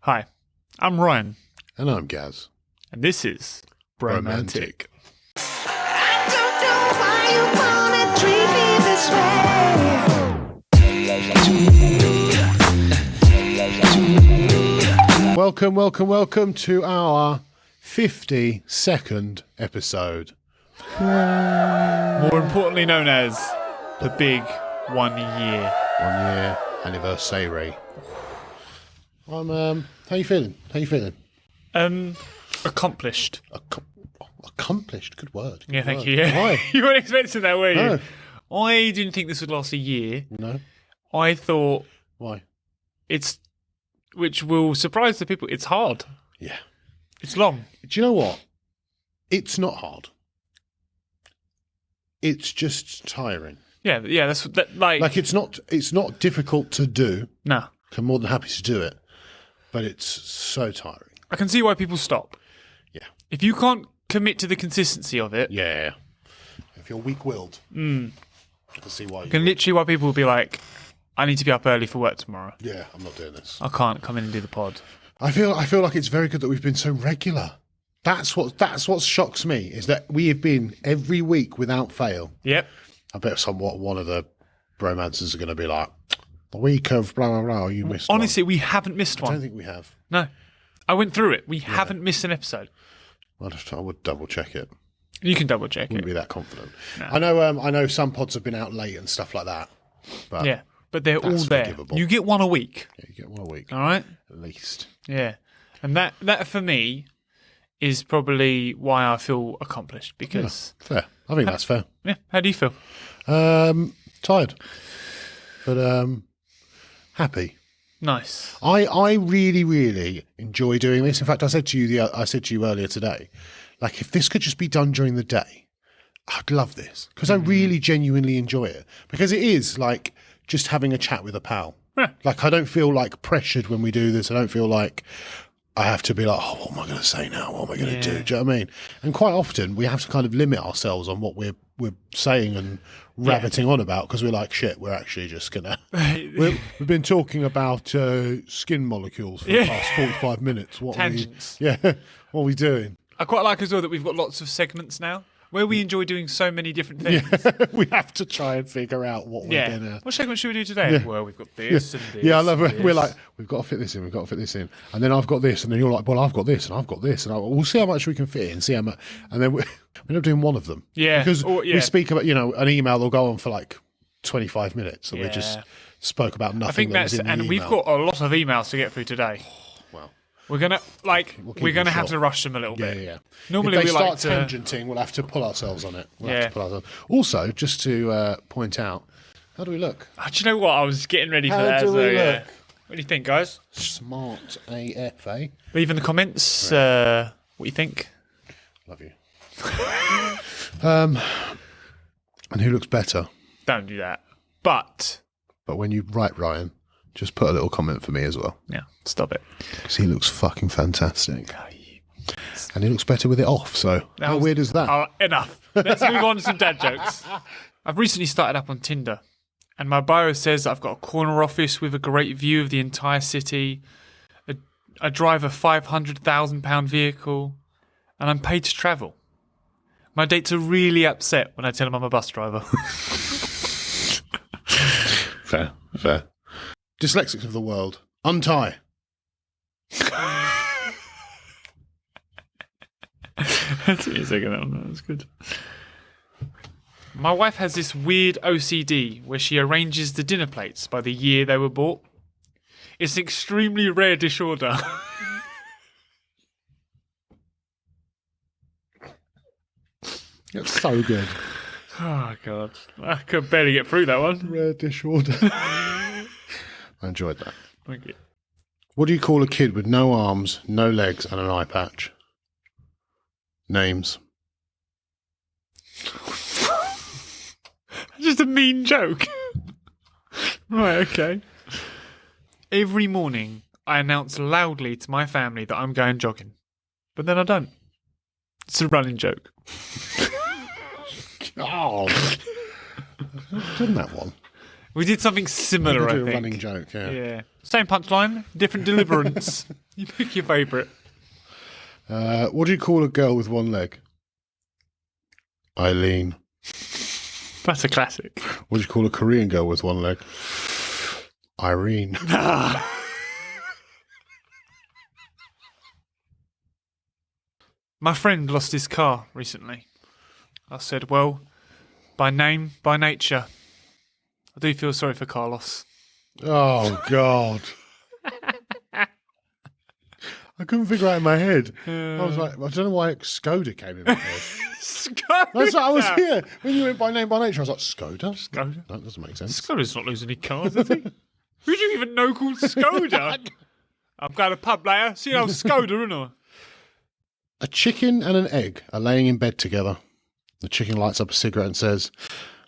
Hi, I'm Ryan. And I'm Gaz. And this is Bromantic. I don't know why you wanna treat me this way. Welcome to our 52nd episode. More importantly known as the big 1 year. 1 year anniversary. How you feeling? Accomplished. Accomplished, good word. Yeah, thank word. you. Yeah. Why? You weren't expecting that, were you? No. I didn't think this would last a year. No. I thought Why? which will surprise the people, it's hard. Yeah. It's long. Do you know what? It's not hard. It's just tiring. Yeah, that's Like it's not difficult to do. No. I'm more than happy to do it. But it's so tiring. I can see why people stop. Yeah. If you can't commit to the consistency of it, Yeah. If you're weak-willed, I can see why. I can literally why people will be like, I need to be up early for work tomorrow. Yeah, I'm not doing this. I can't come in and do the pod. I feel like it's very good that we've been so regular. That's what shocks me is that we have been every week without fail. Yep. I bet one of the bromancers are going to be like, the week of blah blah blah. You missed. Honestly, we haven't missed one. I one. don't think we have. No. I went through it. We haven't missed an episode. I would double check it. You can double check Wouldn't it. be that confident. No. I know some pods have been out late and stuff like that. But Yeah. But they're all That's there. forgivable. You get one a week. yeah, you get one a week All right? at least. Yeah. And that for me is probably why I feel accomplished because Fair. I think that's fair. how do you feel? Tired, but happy. Nice. I really, really enjoy doing this. In fact, I said to you earlier today, like if this could just be done during the day, I'd love this because I really genuinely enjoy it because it is like just having a chat with a pal. Yeah. Like I don't feel like pressured when we do this. I don't feel like I have to be like, oh, what am I going to say now? What am I going to do? Do you know what I mean? And quite often we have to kind of limit ourselves on what we're saying and rabbiting on about because we're like, shit, we're actually just going to... We've been talking about skin molecules for the past 45 minutes. Tangents. What are we doing? I quite like as well that we've got lots of segments now where we enjoy doing so many different things. Yeah. We have to try and figure out what we're going to... What segment should we do today? Yeah. Well, we've got this and this. Yeah, I love it. this. We're like, we've got to fit this in, and then I've got this, and then you're like, well, I've got this, and I've got this, and we'll see how much we can fit in, see how much, and then we're not doing one of them. Yeah. Because Or- yeah. we speak about, an email will go on for like 25 minutes, and we just spoke about nothing. I think that was in the and we've email. got a lot of emails to get through today. Well, We're gonna keep we're gonna them have short. to rush them a little bit. yeah. Normally if they we like start to tangenting, we'll have to pull ourselves on it. Yeah. Also, just to point out, how do we look? Oh, do you know what? I was getting ready for How that. do as we well, yeah. look? What do you think, guys? Smart AF, eh? Leave in the comments what you think. Love you. And who looks better? Don't do that. But when you write Ryan, just put a little comment for me as well. yeah, stop it. Because he looks fucking fantastic. And he looks better with it off, so how weird is that? Oh, enough. Let's move on to some dad jokes. I've recently started up on Tinder, and my bio says that I've got a corner office with a great view of the entire city. I drive a £500,000 vehicle, and I'm paid to travel. My dates are really upset when I tell them I'm a bus driver. Fair. Dyslexics of the world, untie. That's a second, that was good. My wife has this weird OCD where she arranges the dinner plates by the year they were bought. It's an extremely rare disorder. It's so good. Oh, God. I could barely get through that one. Rare disorder. I enjoyed that. Thank you. What do you call a kid with no arms, no legs, and an eye patch? Names. Just a mean joke. Right, okay. Every morning, I announce loudly to my family that I'm going jogging. But then I don't. It's a running joke. Oh, didn't that one? We did something similar, I Do a think. running joke, yeah. Yeah. Same punchline, different deliverance. You pick your favourite. What do you call a girl with one leg? Eileen. That's a classic. What do you call a Korean girl with one leg? Irene. My friend lost his car recently. I said, well, by name, by nature. I do feel sorry for Carlos. Oh, God. I couldn't figure out in my head. I was like, I don't know why Skoda came in my head. Skoda? That's what I was here. When you went by name, by nature, I was like, Skoda? Skoda? That doesn't make sense. Skoda's not losing any cars, is he? Who do you even know called Skoda? I'm going to pub later. See how Skoda, isn't I? A chicken and an egg are laying in bed together. The chicken lights up a cigarette and says,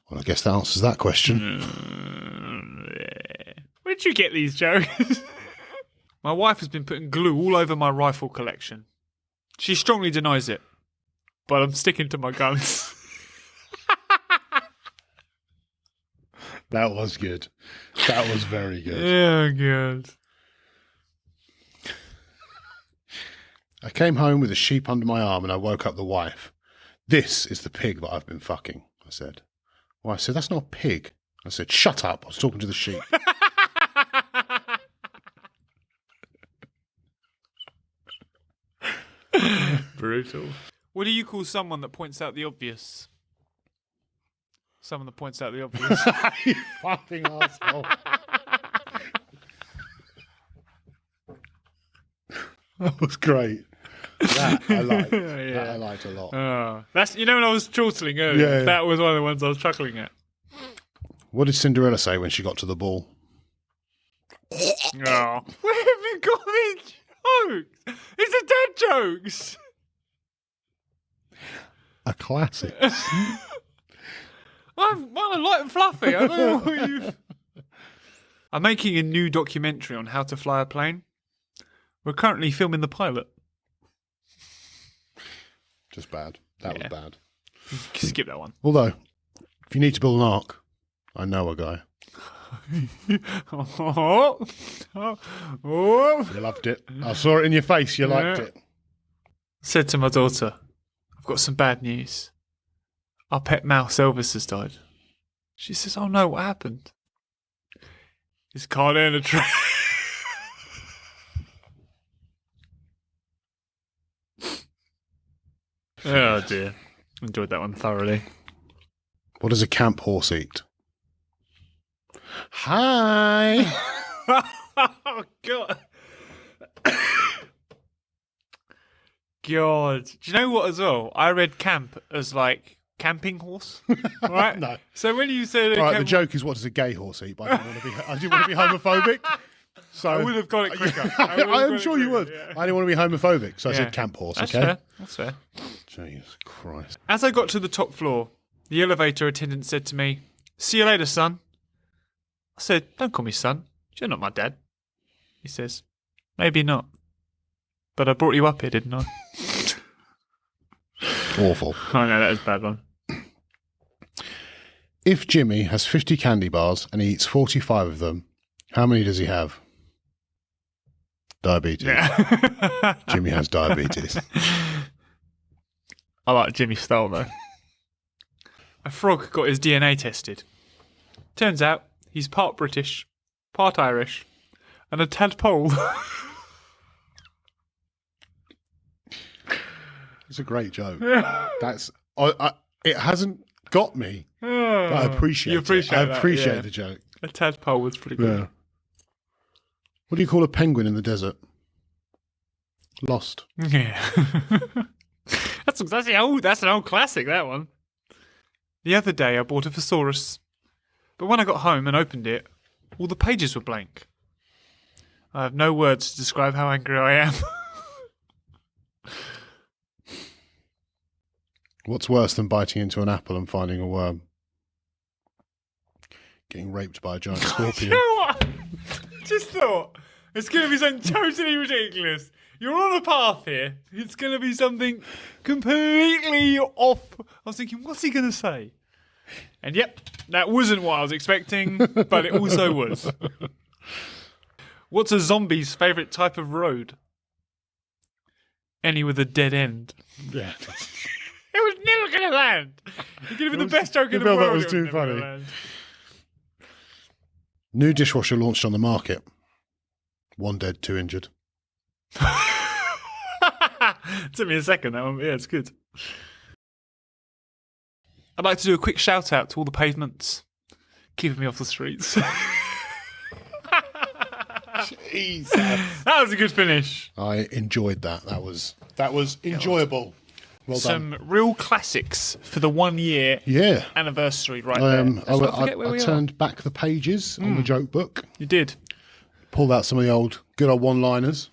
well, I guess that answers that question. Where'd you get these jokes? My wife has been putting glue all over my rifle collection. She strongly denies it, but I'm sticking to my guns. That was good. That was very good. Oh, God. I came home with a sheep under my arm and I woke up the wife. This is the pig that I've been fucking, I said. Well, I said, that's not a pig. I said, shut up. I was talking to the sheep. Brutal. What do you call someone that points out the obvious? Someone that points out the obvious. You fucking asshole. That was great. That I liked. Yeah. That I liked a lot. That's when I was chortling earlier. Yeah. That was one of the ones I was chuckling at. What did Cinderella say when she got to the ball? Oh. Where have you got these jokes? It's a dad jokes. A classic. I'm light and fluffy. I don't know what you. I'm making a new documentary on how to fly a plane. We're currently filming the pilot. Just bad. That was bad. Skip that one. Although, if you need to build an ark, I know a guy. Oh. You loved it. I saw it in your face. You liked it. Said to my daughter, I've got some bad news. Our pet mouse Elvis has died. She says, oh no, what happened? He's caught in a tree. Oh dear. Enjoyed that one thoroughly. What does a camp horse eat? Hi. Oh God. God. Do you know what as well? I read camp as like camping horse. Right? No. So when you said All right, the joke is, what does a gay horse eat? But I didn't want to be homophobic. So I would have got it quicker. I'm sure you would. Yeah. I didn't want to be homophobic, so I Yeah. said camp horse. That's okay. fair. That's fair. Jesus Christ. As I got to the top floor, the elevator attendant said to me, see you later, son. I said, don't call me son. You're not my dad. He says, maybe not. But I brought you up here, didn't I? Awful. I know, that is a bad one. If Jimmy has 50 candy bars and he eats 45 of them, how many does he have? Diabetes. Yeah. Jimmy has diabetes. I like Jimmy's style, though. A frog got his DNA tested. Turns out he's part British, part Irish, and a tadpole. It's a great joke. That's it hasn't got me, but I appreciate You appreciate it. that, I appreciate yeah. the joke. A tadpole was pretty good. Yeah. What do you call a penguin in the desert? Lost. Yeah. that's an old classic, that one. The other day I bought a thesaurus, but when I got home and opened it, all the pages were blank. I have no words to describe how angry I am. What's worse than biting into an apple and finding a worm? Getting raped by a giant You scorpion. know what? Just thought, it's going to be something totally ridiculous. You're on a path here. It's going to be something completely off. I was thinking, what's he going to say? And yep, that wasn't what I was expecting, but it also was. What's a zombie's favourite type of road? any with a dead end. Yeah. It was never going to land. You could have been the best joke in the felt world. that was it too never gonna funny. land. New dishwasher launched on the market. 1 dead, 2 injured. Took me a second, that one. But yeah, it's good. I'd like to do a quick shout out to all the pavements keeping me off the streets. Jesus. That was a good finish. I enjoyed that. That was enjoyable. Well done. Some real classics for the 1 year Yeah. anniversary right there. I turned back the pages on the joke book. You did. Pulled out some of the good old one-liners.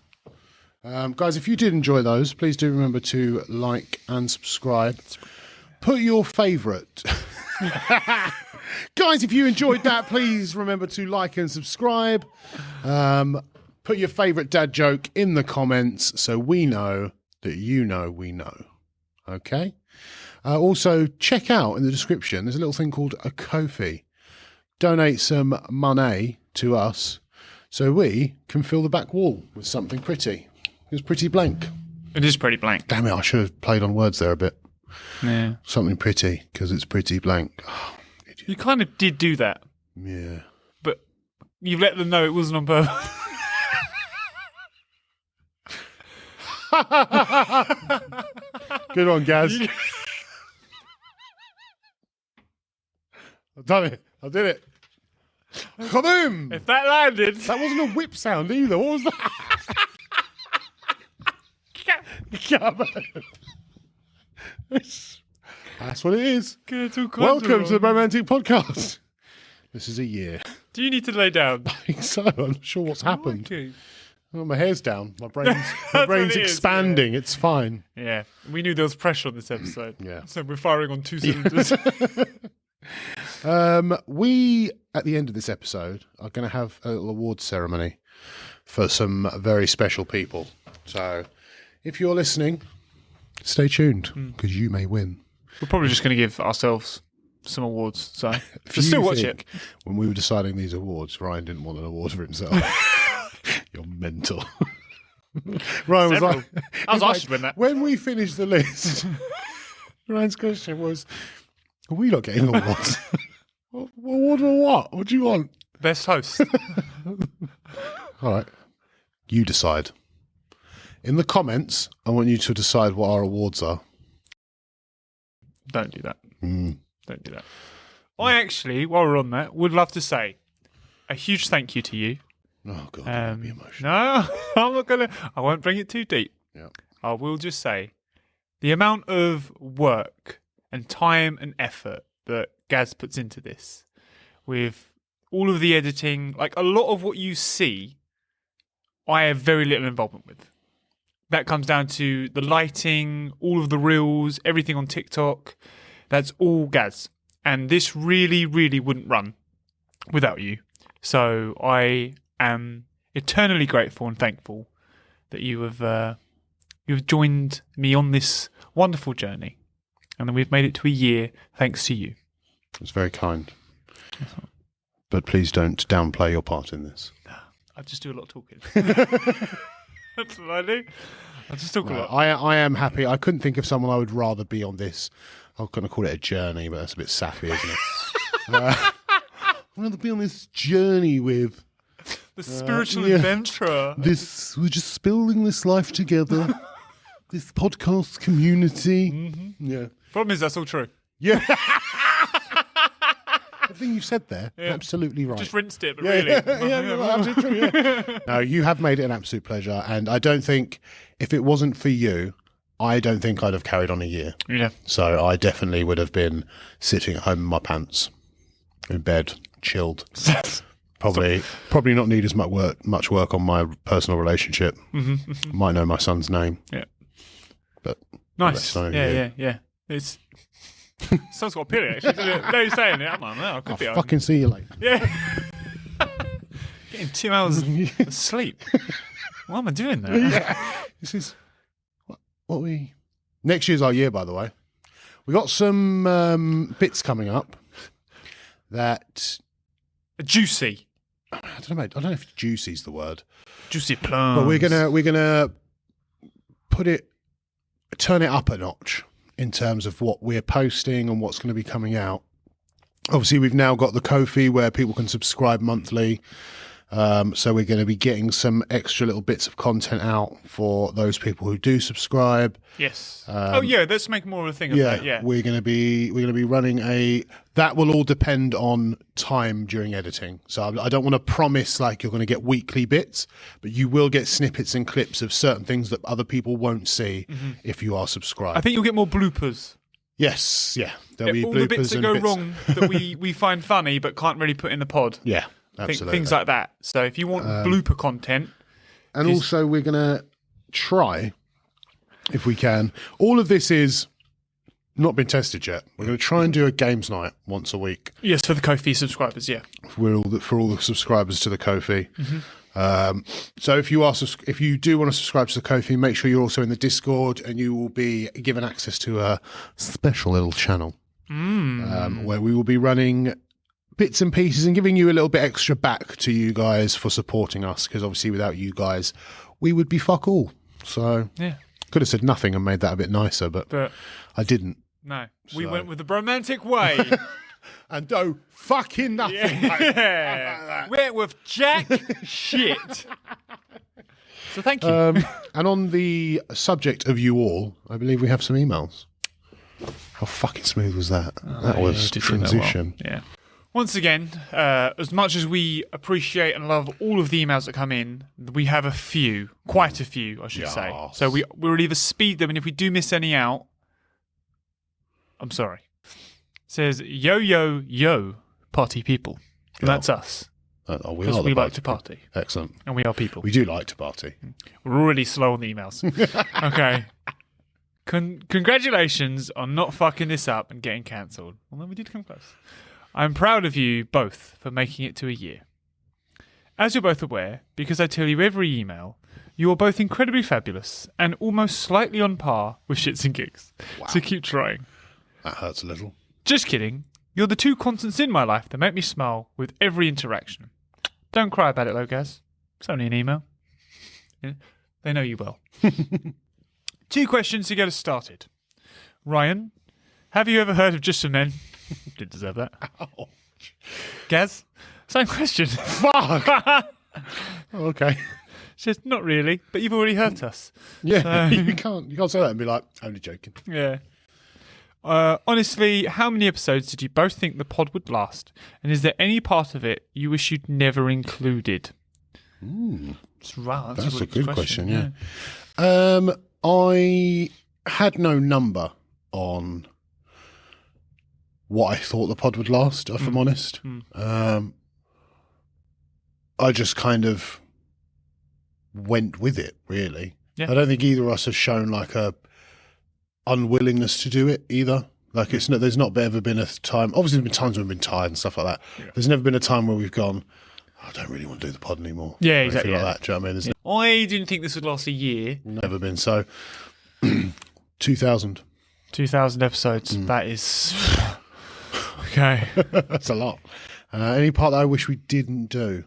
Guys, if you did enjoy those, please do remember to like and subscribe. Put your favourite. Guys, if you enjoyed that, please remember to like and subscribe. Put your favourite dad joke in the comments so we know that you know we know. Okay? Also, check out in the description, there's a little thing called a Ko-fi. Donate some money to us so we can fill the back wall with something pretty. It's pretty blank. It is pretty blank. Damn it, I should have played on words there a bit. Yeah. Something pretty, because it's pretty blank. Oh, idiot. You kind of did do that, Yeah. but you let them know it wasn't on purpose. Good one, Gaz. I've done it. I did it. Kaboom! If that landed... That wasn't a whip sound either. What was that? Kaboom. That's what it is. Welcome to the Bromantic Podcast. This is a year. Do you need to lay down? I think so. I'm not sure what's happened. Okay. Oh, my hair's down. My brain's, what it is, expanding. It's fine. Yeah, we knew there was pressure on this episode. Yeah. So we're firing on 2 cylinders. We, at the end of this episode, are going to have a little awards ceremony for some very special people. So if you're listening, stay tuned because you may win. We're probably just going to give ourselves some awards. So If but still you watch think it. When we were deciding these awards, Ryan didn't want an award for himself. You're mental. Ryan was Several. like, I was in fact, should win that. when we finished the list, Ryan's question was, are we not getting awards? Award for what? What do you want? Best host. All right. You decide. In the comments, I want you to decide what our awards are. Don't do that. Don't do that. I actually, while we're on that, would love to say a huge thank you to you. Oh, God, I'll be emotional. No, I'm not going to. I won't bring it too deep. Yeah. I will just say the amount of work and time and effort that Gaz puts into this with all of the editing, like a lot of what you see, I have very little involvement with. That comes down to the lighting, all of the reels, everything on TikTok. That's all Gaz. And this really, really wouldn't run without you. So I am eternally grateful and thankful that you've joined me on this wonderful journey. And then we've made it to a year thanks to you. It's very kind. But please don't downplay your part in this. I just do a lot of talking. That's what I do. I just talk a lot. I am happy. I couldn't think of someone I would rather be on this. I'm going to call it a journey, but that's a bit sappy, isn't it? I'd rather be on this journey with The spiritual yeah. adventurer. we're just building this life together. This podcast community. Mm-hmm. Yeah. Problem is, that's all true. Yeah. Everything you've said there, absolutely right. Just rinsed it, but Yeah, really. yeah, absolutely true. Yeah. No, you have made it an absolute pleasure, and I don't think if it wasn't for you, I don't think I'd have carried on a year. Yeah. So I definitely would have been sitting at home in my pants, in bed, chilled. Probably not need as much work on my personal relationship. Mm-hmm. Might know my son's name. Yeah. But Nice. the rest, Yeah. It's sounds got appealing actually. Doesn't it? No, you're saying it. I'm like, no, I could be. I'll fucking see you later. Yeah. Getting 2 hours of sleep. Why am I doing that? This is what we. Next year's our year, by the way. We got some bits coming up that Juicy. I don't know if juicy's the word, Juicy plums. but we're gonna put it turn it up a notch in terms of what we're posting and what's going to be coming out. Obviously, we've now got the Ko-fi where people can subscribe monthly. So we're going to be getting some extra little bits of content out for those people who do subscribe. Yes. Let's make more of a thing of that. Yeah. We're going to be running that will all depend on time during editing. So I don't want to promise like you're going to get weekly bits, but you will get snippets and clips of certain things that other people won't see if you are subscribed. I think you'll get more bloopers. Yes, yeah. There'll be all bloopers the bits that and go bits. wrong that we find funny but can't really put in the pod. Yeah, absolutely. Things like that. So if you want blooper content. And also we're going to try, if we can, all of this is not been tested yet. We're going to try and do a games night once a week. Yes, for the Ko-fi subscribers, yeah. For all the subscribers to the Ko-fi. So if you do want to subscribe to the Ko-fi, make sure you're also in the Discord, and you will be given access to a special little channel where we will be running bits and pieces and giving you a little bit extra back to you guys for supporting us, because obviously without you guys we would be fuck all. So yeah, could have said nothing and made that a bit nicer, but I didn't. No, we went with the Bromantic way. And do fucking nothing. Yeah. Went with jack shit. So thank you. And on the subject of you all, I believe we have some emails. How fucking smooth was that? That was transition. Well. Yeah. Once again, as much as we appreciate and love all of the emails that come in, we have quite a few, I should say. So we'll either speed them, and if we do miss any out, I'm sorry. Says, yo, yo, yo, party people. And that's us. Because we like to party. Excellent. And we are people. We do like to party. We're really slow on the emails. Okay. Congratulations on not fucking this up and getting cancelled. Although we did come close. I'm proud of you both for making it to a year. As you're both aware, because I tell you every email, you are both incredibly fabulous and almost slightly on par with shits and gigs. Wow. So keep trying. That hurts a little. Just kidding. You're the two constants in my life that make me smile with every interaction. Don't cry about it, though, Gaz. It's only an email. Yeah, they know you well. 2 questions to get us started. Ryan, have you ever heard of Just Some Men? Did deserve that. Ouch. Gaz, same question. Fuck! Okay. She says, not really, but you've already hurt us. Yeah, So, you can't say that and be like, only joking. Yeah. Honestly, how many episodes did you both think the pod would last? And is there any part of it you wish you'd never included? That's a good question, yeah. yeah. I had no number on what I thought the pod would last, if I'm honest. I just kind of went with it, really. Yeah. I don't think either of us have shown like a unwillingness to do it either. Like there's not ever been a time. Obviously, there's been times when we've been tired and stuff like that. Yeah. There's never been a time where we've gone, I don't really want to do the pod anymore. Yeah, exactly. Like that. Do you know what I mean? I didn't think this would last a year. Never been so. 2,000 episodes. That is okay. That's a lot. Any part that I wish we didn't do?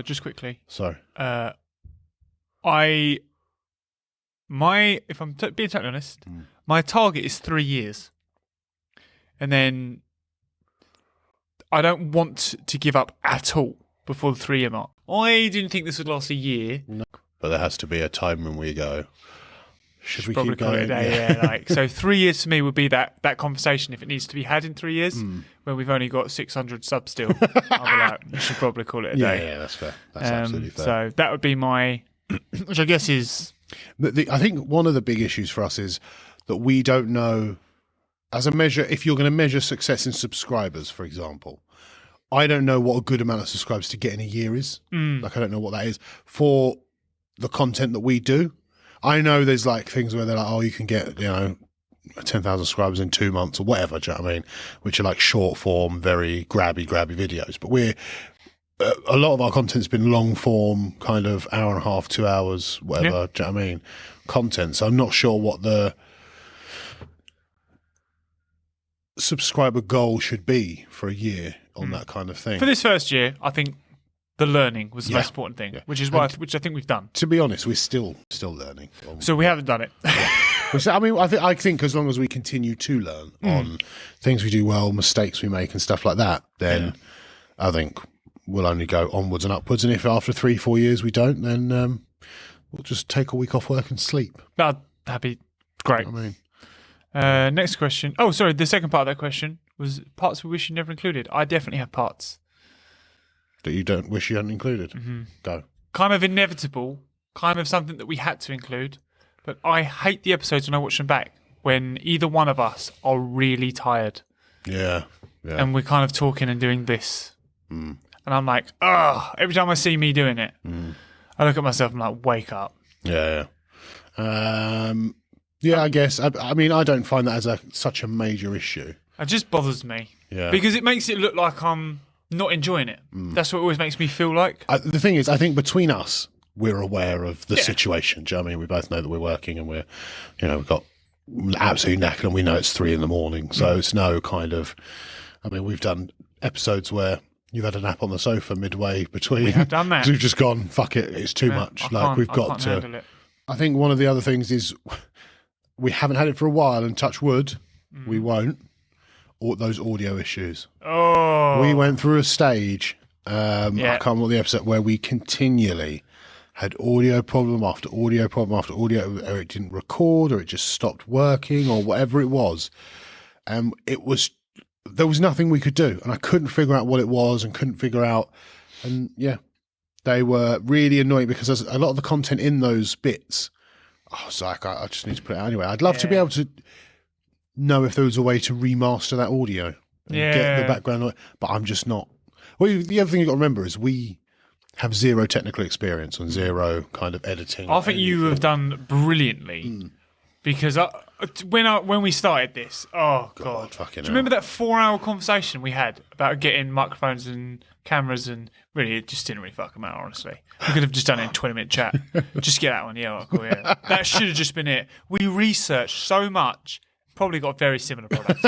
Just quickly. Sorry. If I'm being totally honest, my target is 3 years. And then I don't want to give up at all before the 3-year mark. I didn't think this would last a year. No. But there has to be a time when we go, should we keep call it going? a day, yeah. So 3 years for me would be that conversation, if it needs to be had in 3 years, when we've only got 600 subs still. I'll be like, you should probably call it a day. Yeah, that's fair. That's absolutely fair. So that would be my, which I guess is... I think one of the big issues for us is that we don't know, as a measure, if you're going to measure success in subscribers, for example, I don't know what a good amount of subscribers to get in a year is. Like, I don't know what that is for the content that we do. I know there's like things where they're like, oh, you can get, 10,000 subscribers in 2 months or whatever, do you know what I mean? Which are like short form, very grabby videos. But a lot of our content's been long form, kind of hour and a half, 2 hours, whatever, Yeah. do you know what I mean? Content. So I'm not sure what the subscriber goal should be for a year on that kind of thing. For this first year, I think the learning was the most important thing, which is which I think we've done. To be honest, we're still learning. So we haven't done it. I mean, I think as long as we continue to learn on things we do well, mistakes we make, and stuff like that, then I think we'll only go onwards and upwards. And if after 3-4 years we don't, then we'll just take a week off work and sleep. That'd be great. I mean, next question. Oh, sorry. The second part of that question was parts we wish you never included. I definitely have parts that you don't wish you hadn't included. Go. Kind of inevitable, kind of something that we had to include. But I hate the episodes when I watch them back when either one of us are really tired. Yeah. And we're kind of talking and doing this. And I'm like, every time I see me doing it, I look at myself and I'm like, wake up. Yeah. I guess. I mean, I don't find that as such a major issue. It just bothers me. Yeah. Because it makes it look like I'm not enjoying it. That's what it always makes me feel like. The thing is, I think between us, we're aware of the situation. Do you know what I mean? We both know that we're working and we've got absolutely knackered and we know it's 3 a.m. So it's no kind of, I mean, we've done episodes where you've had a nap on the sofa midway between. We have done that. We've just gone, fuck it, it's too much. We've got to. Handle it. I think one of the other things is we haven't had it for a while, and touch wood, we won't. Or those audio issues. Oh. We went through a stage, I can't remember the episode, where we continually had audio problem after audio problem after audio, or it didn't record, or it just stopped working, or whatever it was. And there was nothing we could do, and I couldn't figure out what it was, and couldn't figure out. And they were really annoying because there's a lot of the content in those bits. I was like, I just need to put it out anyway. I'd love to be able to know if there was a way to remaster that audio and get the background noise, but I'm just not. Well, the other thing you've got to remember is we have zero technical experience and zero kind of editing. I think you have done brilliantly because when we started this, God. Do you remember that 4-hour conversation we had about getting microphones and cameras, and really it just didn't really fuck them out, honestly. We could have just done it in 20-minute chat. Just get that one, cool, That should have just been it. We researched so much, probably got very similar products.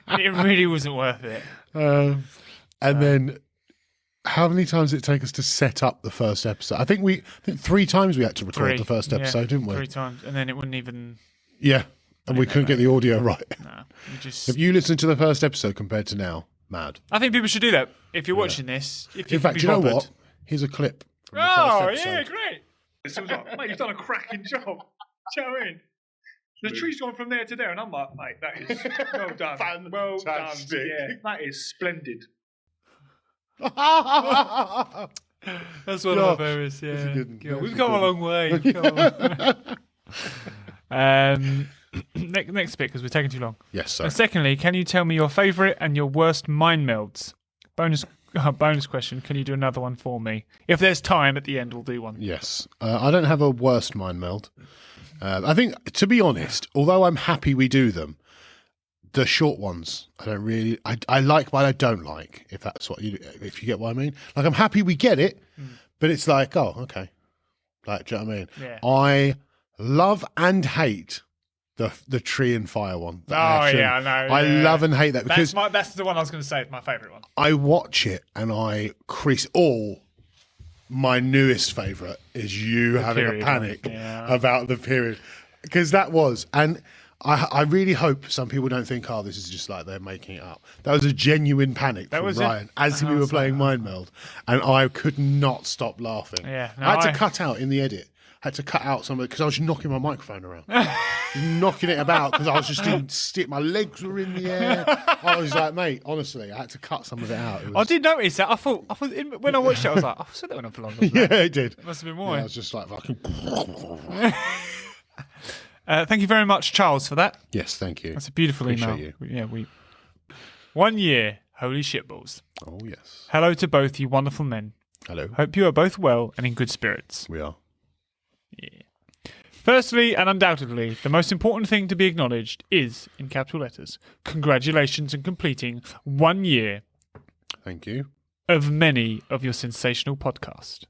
It really wasn't worth it. And then how many times did it take us to set up the first episode? I think 3 times we had to record the first episode, didn't we? 3 times, and then it wouldn't even... Yeah, and we couldn't get the audio right. No, If you listen to the first episode compared to now, mad. I think people should do that if you're watching this. In fact, do you know what? Here's a clip from the first episode. Great. So mate, you've done a cracking job. Do you know what I mean? The tree's gone from there to there, and I'm like, mate, that is well done. Well done. Yeah, that is splendid. That's one of my favourites, We've come a long way. Next bit, because we're taking too long. Yes, sir. And secondly, can you tell me your favourite and your worst mind melds? Bonus question, can you do another one for me? If there's time at the end, we'll do one. Yes. I don't have a worst mind meld. I think, to be honest, although I'm happy we do them, the short ones, I don't really... I like, but I don't like, if you get what I mean. Like, I'm happy we get it, but it's like, oh, okay. Like, do you know what I mean? Yeah. I love and hate the tree and fire one. I know. I love and hate that because... That's the one I was going to say. It's my favourite one. I watch it and I crease... My newest favourite is you having a panic about the period. Because that was... And I really hope some people don't think, this is just like they're making it up. That was a genuine panic from Ryan as we were playing Mind Meld. And I could not stop laughing. Yeah, I had to cut out in the edit. I had to cut out some of it because I was knocking my microphone around. Knocking it about because I was just doing stick. My legs were in the air. I was like, mate, honestly, I had to cut some of it out. I did notice that. I thought when I watched it, I was like, I said that went on for longer. Yeah, it did. It must have been more. Yeah, I was just like, fucking... Thank you very much, Charles, for that. Yes, thank you. That's a beautiful email. You. Yeah, 1 year. Holy shitballs. Oh, yes. Hello to both you wonderful men. Hello. Hope you are both well and in good spirits. We are. Yeah. Firstly, and undoubtedly, the most important thing to be acknowledged is, in capital letters, congratulations on completing 1 year. Thank you. Of many of your sensational podcast.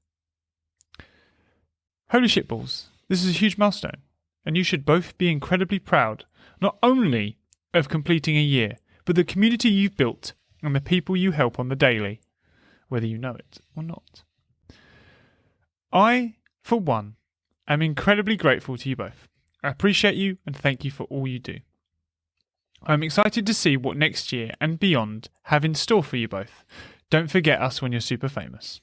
Holy shitballs. This is a huge milestone, and you should both be incredibly proud, not only of completing a year, but the community you've built and the people you help on the daily, whether you know it or not. I, for one, am incredibly grateful to you both. I appreciate you and thank you for all you do. I'm excited to see what next year and beyond have in store for you both. Don't forget us when you're super famous.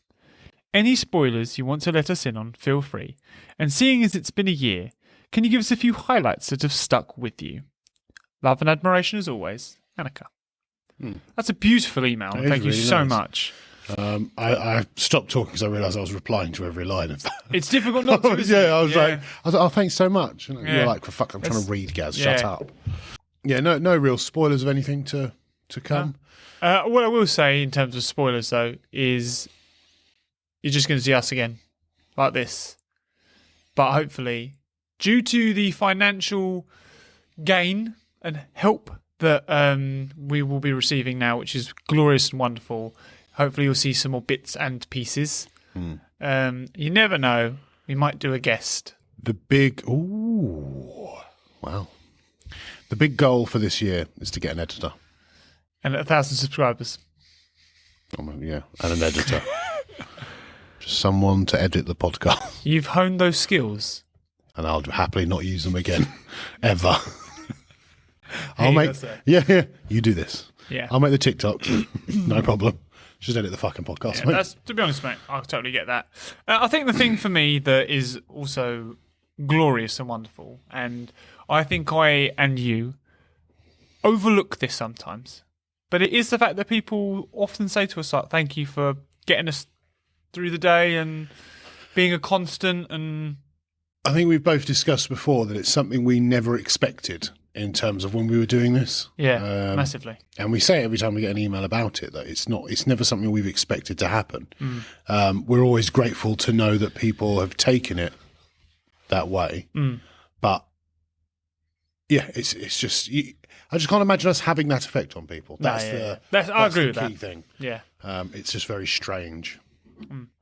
Any spoilers you want to let us in on, feel free. And seeing as it's been a year, can you give us a few highlights that have stuck with you? Love and admiration as always, Annika. That's a beautiful email. Thank you really so nice. much. I stopped talking because I realised I was replying to every line of that. It's difficult not to. isn't Yeah, it? I was like, oh, thanks so much. And Yeah. you're like, for fuck, I'm trying to read, Gaz. Shut Yeah. up. Yeah, no real spoilers of anything to come. What I will say in terms of spoilers, though, is you're just going to see us again, like this. But hopefully, due to the financial gain and help that we will be receiving now, which is glorious and wonderful, hopefully you'll see some more bits and pieces. You never know. We might do a guest. The big wow. The big goal for this year is to get an editor. And 1,000 subscribers. Yeah, and an editor. Just someone to edit the podcast. You've honed those skills. And I'll happily not use them again. Ever. Here I'll you make go, sir. yeah, you do this. Yeah. I'll make the TikTok. No problem. Just edit the fucking podcast, Yeah, mate. that's, to be honest, mate, I totally get that. I think the thing for me that is also glorious and wonderful, and I think I and you overlook this sometimes, but it is the fact that people often say to us, like, thank you for getting us through the day and being a constant. And I think we've both discussed before that it's something we never expected in terms of when we were doing this. yeah, massively. And we say every time we get an email about it that it's never something we've expected to happen. We're always grateful to know that people have taken it that way. But yeah, it's just I just can't imagine us having that effect on people. That's I agree with the key that. thing. Yeah. It's just very strange.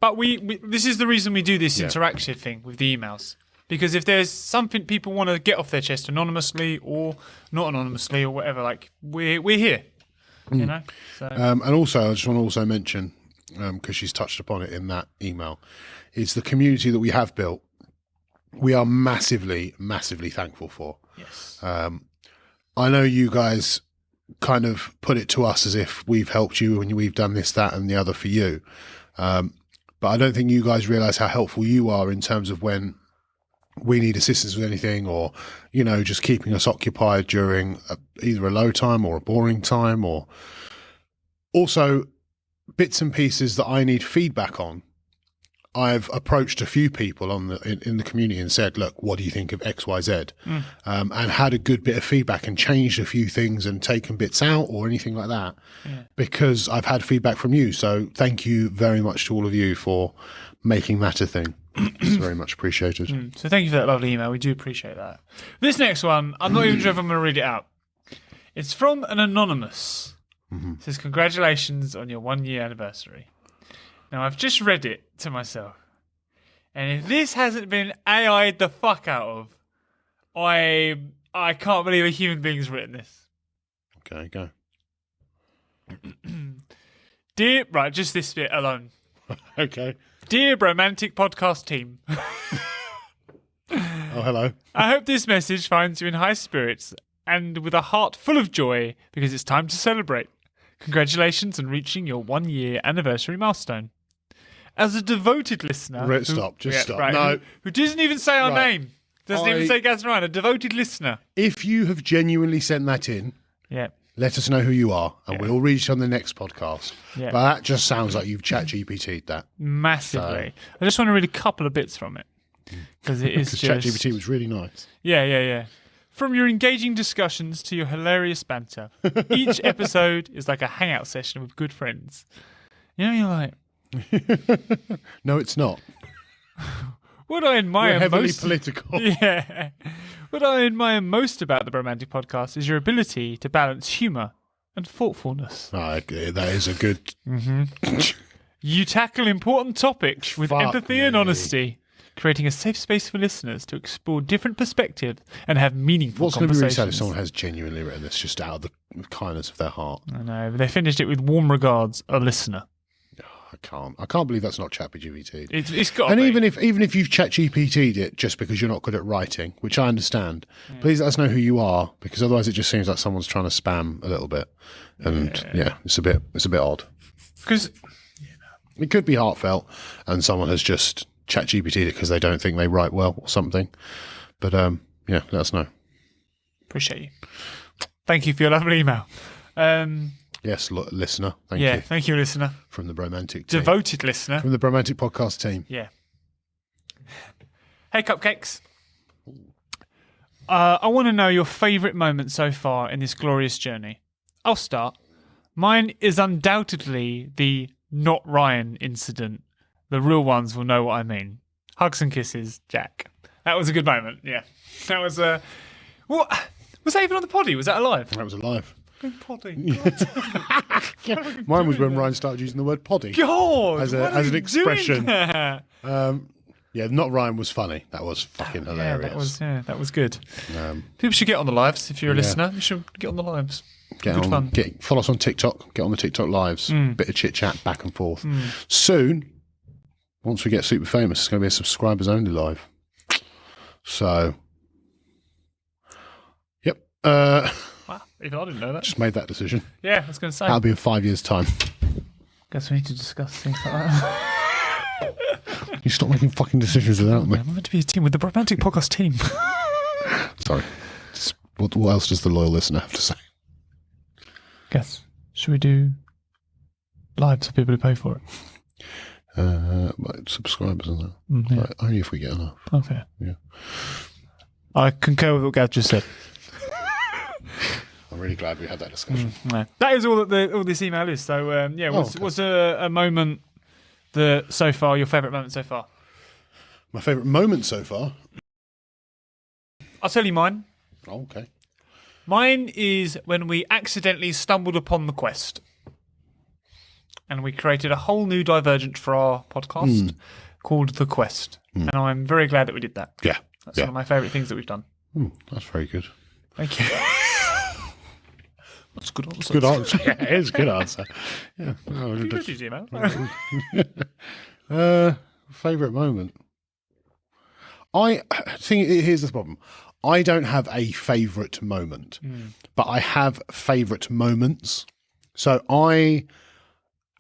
But we this is the reason we do this interactive thing with the emails. Because if there's something people want to get off their chest anonymously or not anonymously or whatever, like we're here, you know. So And also, I just want to also mention, because she's touched upon it in that email, is the community that we have built. We are massively, massively thankful for. yes, I know you guys kind of put it to us as if we've helped you and we've done this, that, and the other for you. But I don't think you guys realise how helpful you are in terms of when we need assistance with anything, or, you know, just keeping us occupied during either a low time or a boring time, or also bits and pieces that I need feedback on. I've approached a few people in the community and said, look, what do you think of X, Y, Z? And had a good bit of feedback and changed a few things and taken bits out or anything like that, because I've had feedback from you. So thank you very much to all of you for making that a thing. It's very much appreciated. so thank you for that lovely email. We do appreciate that. This next one, I'm not even sure if I'm going to read it out. It's from an anonymous. It says, congratulations on your 1 year anniversary. Now, I've just read it to myself. And if this hasn't been AI'd the fuck out of, I can't believe a human being's written this. Okay, go. Dear, right, just this bit alone. Okay. Dear Bromantic Podcast team, Oh, hello. I hope this message finds you in high spirits and with a heart full of joy because it's time to celebrate. Congratulations on reaching your 1 year anniversary milestone. As a devoted listener... Stop. Stop. Right, No. who doesn't even say our Right. name. Doesn't even say Gaz and Ryan, a devoted listener. If you have genuinely sent that in, Yeah. let us know who you are, and we'll read it on the next podcast. Yeah. But that just sounds like you've chat GPT'd that. Massively. I just want to read a couple of bits from it. Because it is Because just... ChatGPT was really nice. Yeah. From your engaging discussions to your hilarious banter, each episode is like a hangout session with good friends. You know, you're like, No, it's not. what I admire We're heavily most... political. Yeah. What I admire most about the Bromantic Podcast is your ability to balance humour and thoughtfulness. That is a good... You tackle important topics with Fuck empathy and me. honesty, creating a safe space for listeners to explore different perspectives and have meaningful What's going to be really sad conversations. if someone has genuinely written this just out of the kindness of their heart. I know, but they finished it with warm regards, a listener. I can't believe that's not ChatGPT. It's got. And even if you've ChatGPT'd it just because you're not good at writing, which I understand, please let us know who you are, because otherwise it just seems like someone's trying to spam a little bit, and it's a bit odd. Because it could be heartfelt, and someone has just ChatGPT'd it because they don't think they write well or something. But let us know. Appreciate you. Thank you for your lovely email. Yes, listener. Thank you. Yeah, thank you, listener. From the Bromantic team. Devoted listener. From the Bromantic Podcast team. Yeah. Hey, Cupcakes. I want to know your favourite moment so far in this glorious journey. I'll start. Mine is undoubtedly the not Ryan incident. The real ones will know what I mean. Hugs and kisses, Jack. That was a good moment, yeah. That was what? Was that even on the poddy? Was that alive? That was alive. Poddy. Mine was when Ryan started using the word poddy. God, as an expression. Not Ryan was funny. That was fucking hilarious. That was good. People should get on the lives. If you're a listener, you should get on the lives. Follow us on TikTok. Get on the TikTok lives. Bit of chit chat back and forth. Soon, once we get super famous, it's going to be a subscribers only live. So, yep. Wow, even I didn't know that. Just made that decision. Yeah, I was going to say. That'll be in 5 years' time. Guess we need to discuss things like that. You stop making fucking decisions without me. I'm meant to be a team with the Bromantic Podcast team. Sorry. What else does the loyal listener have to say? Guess. Should we do lives for people who pay for it? Like subscribers and that. Like, only if we get enough. Okay. Yeah. I concur with what Gaz just said. I'm really glad we had that discussion. No. That is all that all this email is. So, what's a moment that so far, your favourite moment so far? My favourite moment so far? I'll tell you mine. Oh, okay. Mine is when we accidentally stumbled upon the quest. And we created a whole new divergent for our podcast called The Quest. And I'm very glad that we did that. Yeah. That's one of my favourite things that we've done. That's very good. Thank you. That's a good answer. Good answer. Yeah, it is a good answer. Yeah. Favourite moment? I think here's the problem. I don't have a favourite moment, but I have favourite moments. So I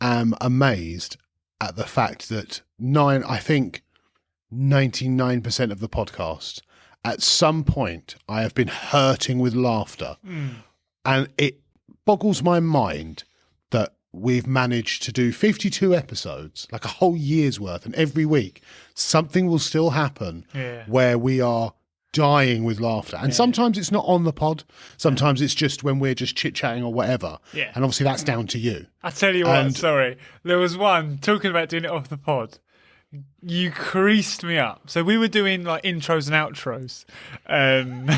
am amazed at the fact that 99% of the podcast, at some point, I have been hurting with laughter. And it boggles my mind that we've managed to do 52 episodes, like a whole year's worth, and every week something will still happen where we are dying with laughter. And sometimes it's not on the pod. Sometimes it's just when we're just chit-chatting or whatever. Yeah. And obviously that's down to you. I tell you what, sorry. There was one, talking about doing it off the pod, you creased me up. So we were doing like intros and outros. And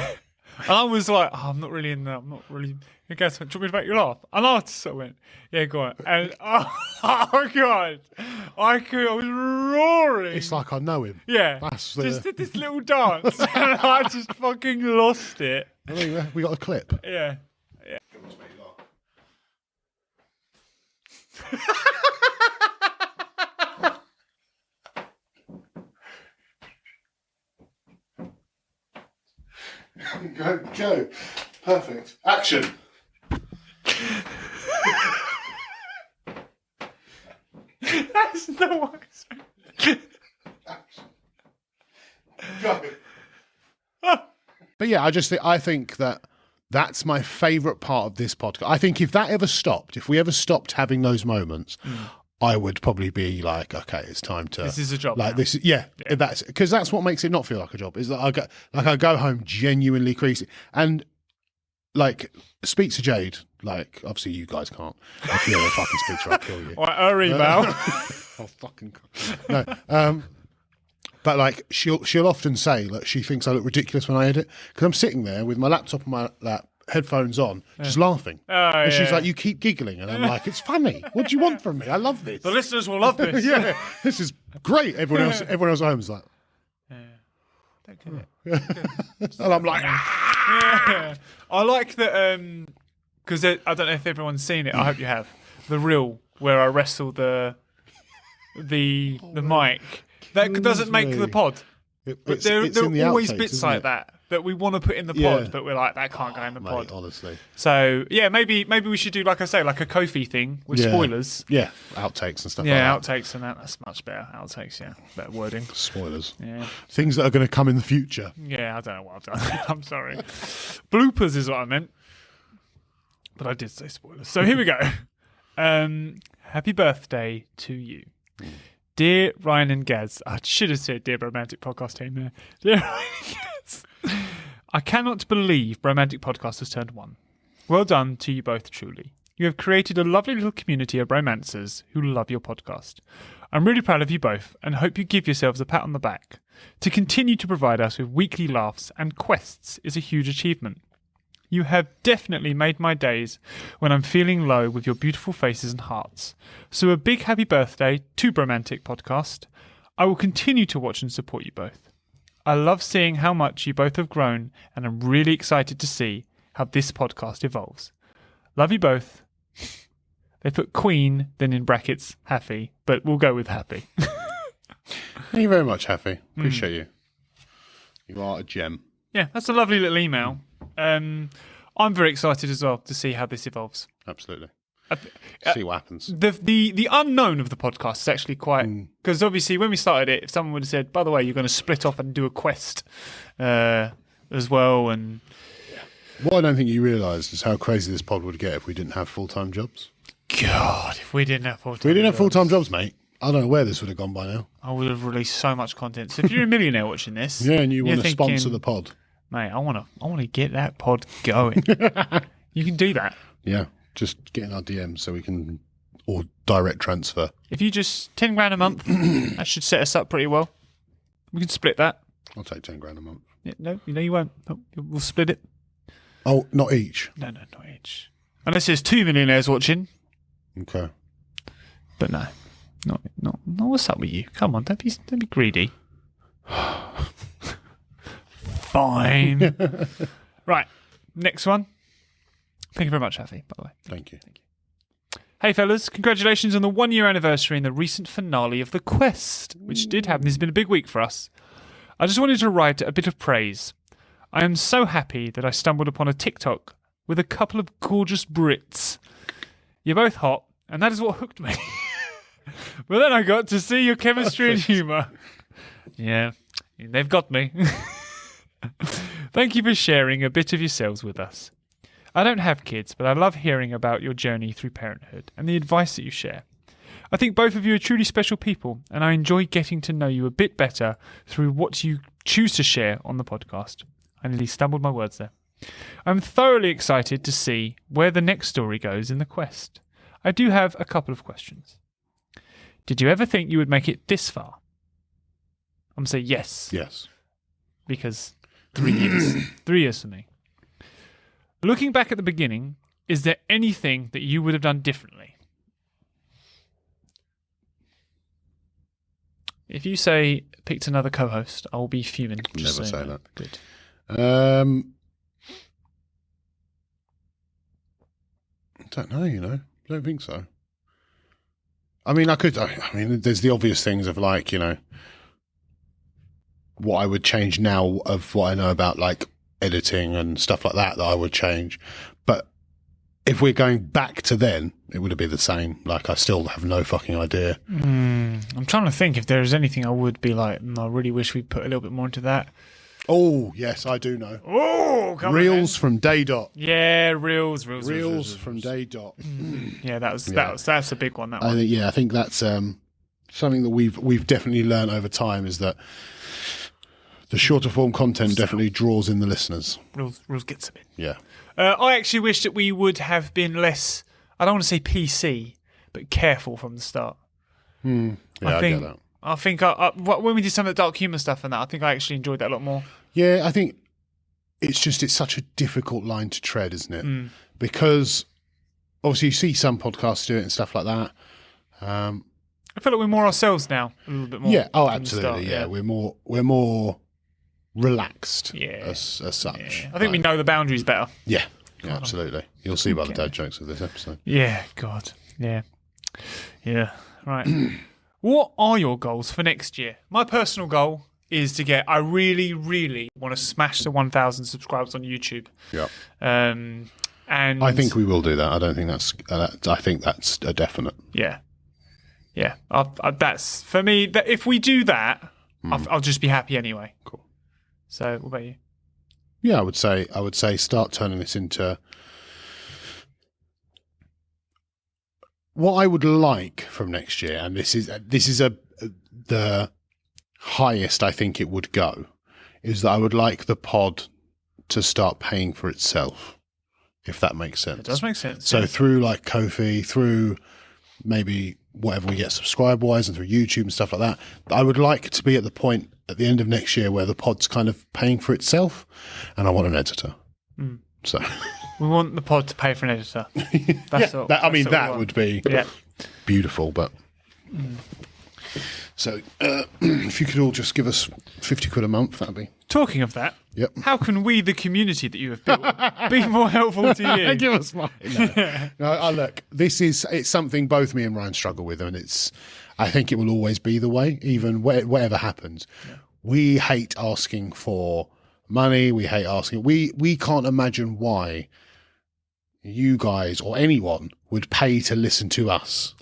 I was like, I'm not really in that. I'm not really... You guys went, do you want me to make you laugh? And I sort of went, yeah, go on. And oh God, I was roaring. It's like I know him. Yeah. Just did this little dance and I just fucking lost it. I mean, we got a clip. Yeah. Go. Perfect. Action. That's not what Go. But yeah, I think that that's my favourite part of this podcast. I think if we ever stopped having those moments, I would probably be like, okay, it's time to. This is a job. Like now. this, that's because that's what makes it not feel like a job. Is that I go home genuinely creasy and like speak to Jade. Like obviously you guys can't. If you ever fucking speak to her, I'll kill you. Or her email. Oh fucking no. But like she'll often say that she thinks I look ridiculous when I edit because I'm sitting there with my laptop and my headphones on, just laughing. And she's like, you keep giggling. And I'm like, it's funny. What do you want from me? I love this. The listeners will love this. Yeah, this is great. Everyone else at home is like, don't get it. and I'm like, Yeah. I like that, because I don't know if everyone's seen it. I hope you have. The reel where I wrestle the the mic. That doesn't make the pod. But there are always bits like that we want to put in the pod, but we're like, that can't go in the pod. Honestly. So, yeah, maybe we should do, like I say, like a Kofi thing with spoilers. Yeah, outtakes and stuff like that. Yeah, outtakes and that. That's much better. Outtakes, yeah. Better wording. Spoilers. Yeah. Things that are going to come in the future. Yeah, I don't know what I've done. I'm sorry. Bloopers is what I meant. But I did say spoilers. So here we go. Happy birthday to you. Dear Ryan and Gaz. I should have said Dear Bromantic Podcast team there. Dear Ryan and Gaz. I cannot believe Bromantic Podcast has turned 1. Well done to you both, truly. You have created a lovely little community of romancers who love your podcast. I'm really proud of you both and hope you give yourselves a pat on the back. To continue to provide us with weekly laughs and quests is a huge achievement. You have definitely made my days when I'm feeling low with your beautiful faces and hearts. So a big happy birthday to Bromantic Podcast. I will continue to watch and support you both. I love seeing how much you both have grown and I'm really excited to see how this podcast evolves. Love you both. They put Queen, then in brackets, Happy, but we'll go with Happy. Thank you very much, Happy. Appreciate you. You are a gem. Yeah, that's a lovely little email. I'm very excited as well to see how this evolves. Absolutely. See what happens. The unknown of the podcast is actually quite... Because obviously when we started it, if someone would have said, by the way, you're going to split off and do a quest as well. And what I don't think you realised is how crazy this pod would get if we didn't have full-time jobs. God, if we didn't have full-time jobs. If we didn't have full-time jobs, mate, I don't know where this would have gone by now. I would have released so much content. So if you're a millionaire watching this... Yeah, and you want to sponsor the pod. Mate, I want to get that pod going. You can do that. Yeah, just get in our DMs so we can, or direct transfer. If you just $10,000 a month, that should set us up pretty well. We can split that. I'll take $10,000 a month. Yeah, no, you won't. No, we'll split it. Oh, not each. No, not each. Unless there's 2 millionaires watching. Okay. But no, not. What's up with you? Come on, don't be greedy. Fine. Right, next one. Thank you very much, Happy, by the way. Thank you. Hey, fellas, congratulations on the 1-year anniversary and the recent finale of The Quest, which did happen. This has been a big week for us. I just wanted to write a bit of praise. I am so happy that I stumbled upon a TikTok with a couple of gorgeous Brits. You're both hot, and that is what hooked me. But then I got to see your chemistry and humour. Yeah, they've got me. Thank you for sharing a bit of yourselves with us. I don't have kids, but I love hearing about your journey through parenthood and the advice that you share. I think both of you are truly special people, and I enjoy getting to know you a bit better through what you choose to share on the podcast. I nearly stumbled my words there. I'm thoroughly excited to see where the next story goes in the quest. I do have a couple of questions. Did you ever think you would make it this far? I'm going to say yes. Yes. Because 3 years. 3 years for me. Looking back at the beginning, is there anything that you would have done differently? If you say picked another co-host, I'll be fuming. Never say that. Good. I don't know, I don't think so. I mean, there's the obvious things of like, what I would change now of what I know about like editing and stuff like that I would change. But if we're going back to then, it would have been the same. Like, I still have no fucking idea. I'm trying to think if there's anything I would be like, I really wish we'd put a little bit more into that. Oh, yes, I do know. Oh, come Reels from Day Dot. Yeah, reels from Day Dot. Yeah, that's a big one. That one. I think that's something that we've definitely learned over time, is that the shorter form content definitely draws in the listeners. Reels gets them in. Yeah. I actually wish that we would have been less, I don't want to say PC, but careful from the start. Yeah, I get that. I think when we did some of the dark humour stuff and that, I think I actually enjoyed that a lot more. Yeah, I think it's such a difficult line to tread, isn't it? Because obviously you see some podcasts do it and stuff like that. I feel like we're more ourselves now, a little bit more. Yeah, absolutely. Yeah, we're more relaxed as such. Yeah. I think we know the boundaries better. Yeah, absolutely. You'll see by the dad jokes of this episode. Yeah, God. Yeah. Right. What are your goals for next year? My personal goal is to get. I really, really want to smash the 1,000 subscribers on YouTube. Yeah. And I think we will do that. I don't think that's. I think that's a definite. Yeah. That's for me. If we do that, I'll just be happy anyway. Cool. So, what about you? Yeah, I would say start turning this into what I would like from next year, and this is the highest I think it would go, is that I would like the pod to start paying for itself, if that makes sense. It does make sense. So through like Ko-fi, through maybe whatever we get subscribe-wise and through YouTube and stuff like that, I would like to be at the point at the end of next year where the pod's kind of paying for itself, and I want an editor. So we want the pod to pay for an editor. That's that would be beautiful, but... So if you could all just give us 50 quid a month, that'd be... Talking of that, Yep. how can we, the community that you have built, be more helpful to you? Give us money. No, look, it's something both me and Ryan struggle with, and I think it will always be the way, even whatever happens. Yeah. We hate asking for money. We hate asking. We can't imagine why you guys or anyone would pay to listen to us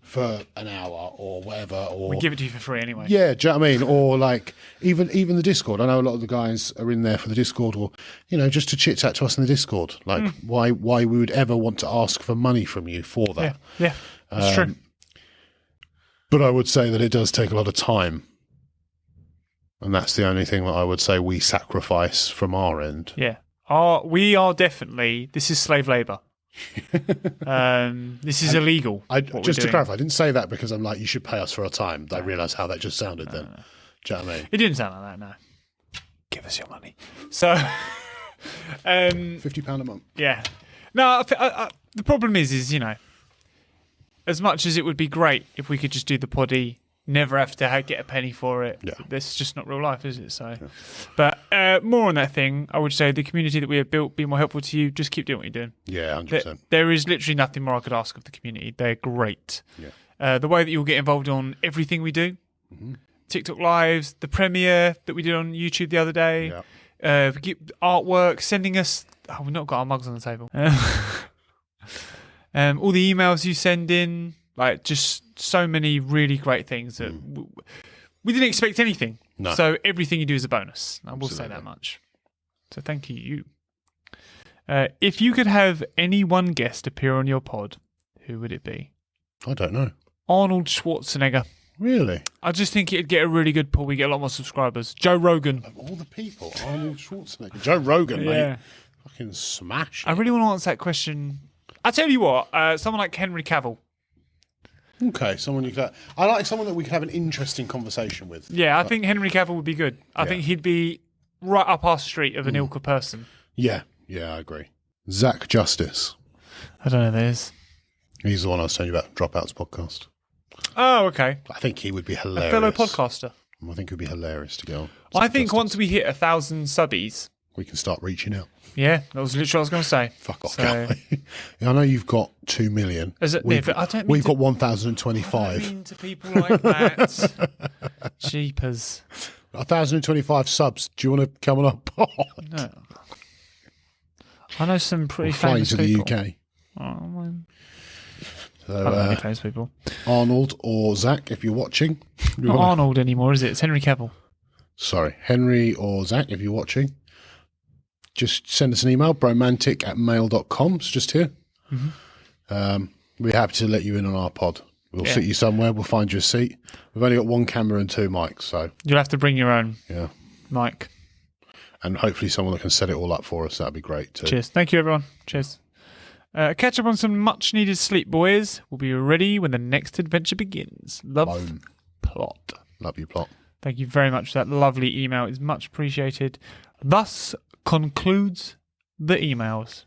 for an hour or whatever. Or we give it to you for free anyway. Yeah, do you know what I mean? Or like even the Discord. I know a lot of the guys are in there for the Discord, or just to chit chat to us in the Discord. Like why we would ever want to ask for money from you for that? Yeah, that's true. But I would say that it does take a lot of time, and that's the only thing that I would say we sacrifice from our end. Yeah, we are definitely. This is slave labour. This is illegal. Just to clarify, I didn't say that because I'm like, you should pay us for our time. I realised how that just sounded then. Do you know what I mean? It didn't sound like that, no. Give us your money. So, £50 a month. Yeah. No, the problem is, as much as it would be great if we could just do the poddy, never have to get a penny for it. Yeah. That's just not real life, is it? So, But more on that thing, I would say the community that we have built, be more helpful to you. Just keep doing what you're doing. Yeah, 100%. There is literally nothing more I could ask of the community. They're great. Yeah. The way that you'll get involved on everything we do, TikTok lives, the premiere that we did on YouTube the other day, artwork, sending us. Oh, we've not got our mugs on the table. All the emails you send in. Like, just so many really great things that we didn't expect anything. No. So everything you do is a bonus. I will say that much. So thank you. If you could have any one guest appear on your pod, who would it be? I don't know. Arnold Schwarzenegger. Really? I just think it'd get a really good pull. We get a lot more subscribers. Joe Rogan. Of all the people, Arnold Schwarzenegger. Joe Rogan, mate. Fucking smash. I really want to answer that question. I tell you what, someone like Henry Cavill. Okay, someone you could. I like someone that we could have an interesting conversation with. Yeah, I think Henry Cavill would be good. I think he'd be right up our street of an ilk of person. Yeah, I agree. Zach Justice. I don't know who that is. He's the one I was telling you about, Dropouts podcast. Oh, okay. I think he would be hilarious. A fellow podcaster. I think it would be hilarious to go on. I think once we hit 1,000 subbies, we can start reaching out. Yeah, that was literally what I was going to say. Fuck off, guy. I know you've got 2 million. We've got 1,025. I don't mean to people like that. Jeepers. 1,025 subs. Do you want to come on our pod? No. I know some pretty fly famous to the people. UK. Oh, well. So, I don't know any famous people. Arnold or Zach, if you're watching. Not Arnold anymore, is it? It's Henry Cavill. Sorry, Henry or Zach, if you're watching. Just send us an email, bromantic@mail.com. It's just here. We're happy to let you in on our pod. We'll sit you somewhere. We'll find you a seat. We've only got 1 camera and 2 mics, so you'll have to bring your own mic. And hopefully someone that can set it all up for us. That'd be great too. Cheers. Thank you, everyone. Cheers. Catch up on some much-needed sleep, boys. We'll be ready when the next adventure begins. Love, Plot. Love you, Plot. Thank you very much for that lovely email. It's much appreciated. Thus concludes the emails.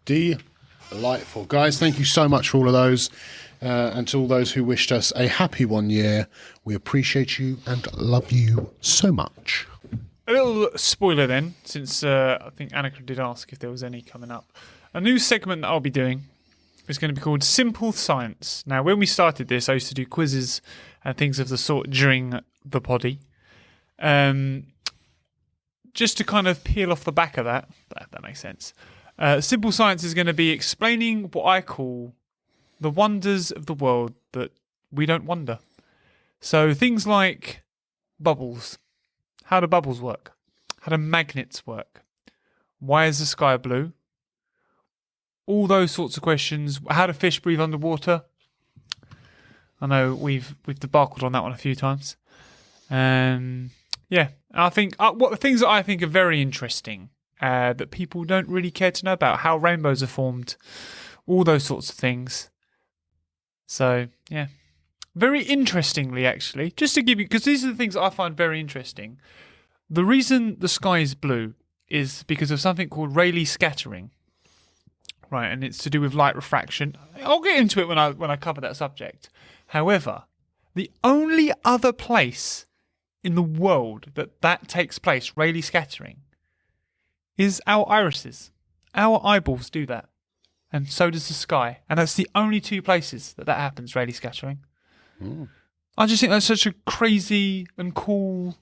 Delightful. Guys, thank you so much for all of those. And to all those who wished us a happy 1 year, we appreciate you and love you so much. A little spoiler then, since I think Annika did ask if there was any coming up. A new segment that I'll be doing is going to be called Simple Science. Now, when we started this, I used to do quizzes and things of the sort during the poddy. Just to kind of peel off the back of that, if that makes sense. Simple Science is going to be explaining what I call the wonders of the world that we don't wonder. So things like bubbles. How do bubbles work? How do magnets work? Why is the sky blue? All those sorts of questions. How do fish breathe underwater? I know we've debacled on that one a few times. Yeah, I think what the things that I think are very interesting that people don't really care to know about, how rainbows are formed, all those sorts of things. So yeah, very interestingly, actually, just to give you, because these are the things that I find very interesting. The reason the sky is blue is because of something called Rayleigh scattering, right? And it's to do with light refraction. I'll get into it when I cover that subject. However, the only other place in the world that takes place, Rayleigh scattering, is our irises. Our eyeballs do that. And so does the sky. And that's the only two places that happens, Rayleigh scattering. Mm. I just think that's such a crazy and cool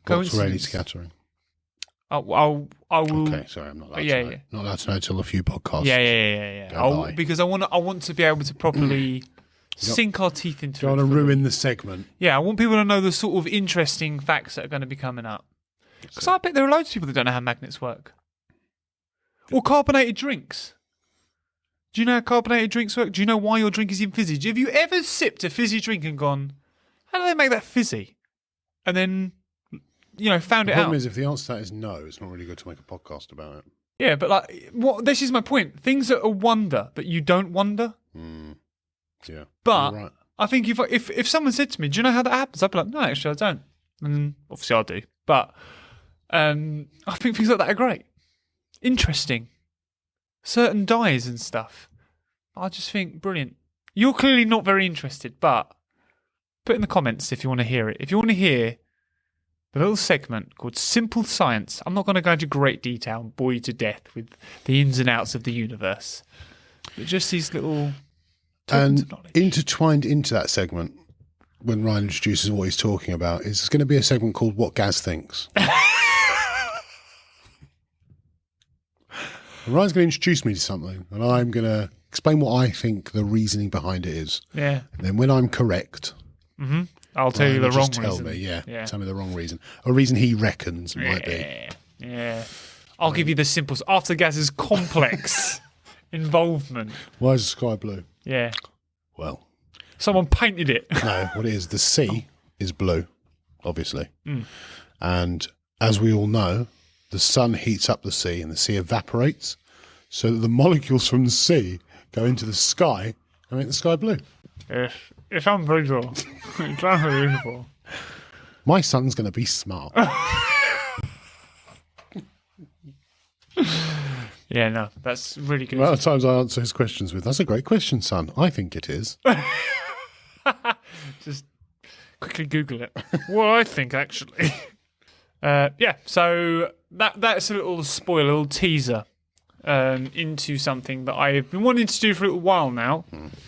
coincidence. What's Rayleigh scattering? I will. Okay, sorry, I'm not allowed to know. Not allowed to know till a few podcasts. Yeah. Because I want to be able to properly sink our teeth into it. Don't want to ruin the segment. Yeah, I want people to know the sort of interesting facts that are going to be coming up. Because I bet there are loads of people that don't know how magnets work. Or carbonated drinks. Do you know how carbonated drinks work? Do you know why your drink is even fizzy? Have you ever sipped a fizzy drink and gone, how do they make that fizzy? And then, found it out. The problem is, if the answer to that is no, it's not really good to make a podcast about it. Yeah, but this is my point. Things that are wonder that you don't wonder. Yeah. But right. I think if someone said to me, do you know how that happens? I'd be like, no, actually I don't. And obviously I do. But I think things like that are great. Interesting. Certain dyes and stuff. I just think brilliant. You're clearly not very interested, but put in the comments if you want to hear it. If you want to hear the little segment called Simple Science, I'm not going to go into great detail and bore you to death with the ins and outs of the universe. But just these little tokens of knowledge. Intertwined into that segment, when Ryan introduces what he's talking about, is going to be a segment called What Gaz Thinks. Ryan's going to introduce me to something, and I'm going to explain what I think the reasoning behind it is. Yeah. And then when I'm correct, I'll tell you the wrong reason. reason. Tell me, tell me the wrong reason. A reason he reckons it might be. Yeah. I'll give you the simple. After Gaz's complex involvement. Why is the sky blue? Yeah. Well, someone painted it. No, what it is, the sea is blue, obviously. And as we all know, the sun heats up the sea and the sea evaporates, so that the molecules from the sea go into the sky and make the sky blue. It's unbelievable. It's unbelievable. My son's going to be smart. Yeah, no, that's really good. A lot of times I answer his questions with, that's a great question, son. I think it is. Just quickly Google it. Well, I think, actually. So that's a little spoiler, a little teaser into something that I've been wanting to do for a little while now.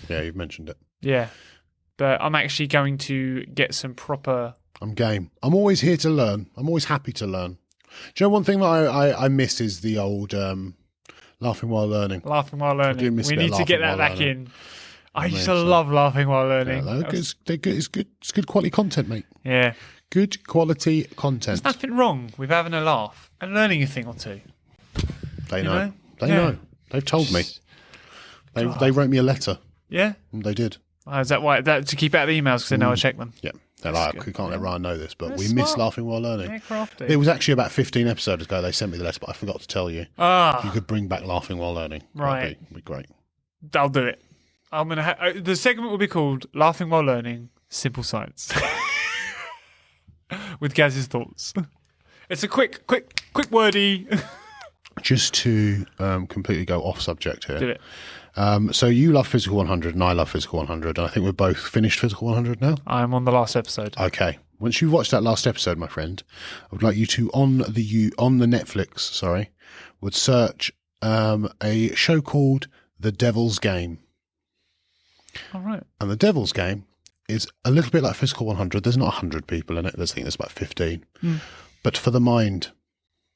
Yeah, you've mentioned it. Yeah, but I'm actually going to get some proper... I'm game. I'm always here to learn. I'm always happy to learn. Do you know one thing that I miss is the old laughing while learning. Laughing while learning. We need to get that back in. I used to love laughing while learning. Yeah, it's good. It's good quality content, mate. Yeah. Good quality content. There's nothing wrong with having a laugh and learning a thing or two. They know. They know. They've told me. They wrote me a letter. Yeah? They did. Is that why? To keep out the emails because they know I check them? Yeah. They're like, we can't let Ryan know this, but That's we smart. miss laughing while learning. Yeah, crafty. It was actually about 15 episodes ago they sent me the letter, but I forgot to tell you. You could bring back laughing while learning. Right. That'd be great. I'll do it. I'm gonna. The segment will be called "Laughing While Learning: Simple Science" with Gaz's thoughts. It's a quick, wordy. Just to completely go off subject here. Do it. So you love Physical 100 and I love Physical 100, and I think we're both finished Physical 100 now. I'm on the last episode. Okay. Once you've watched that last episode, my friend, I would like you to on the Netflix, would search a show called The Devil's Game. All right. And The Devil's Game is a little bit like Physical 100. There's not 100 people in it. I think there's about 15. But for the mind.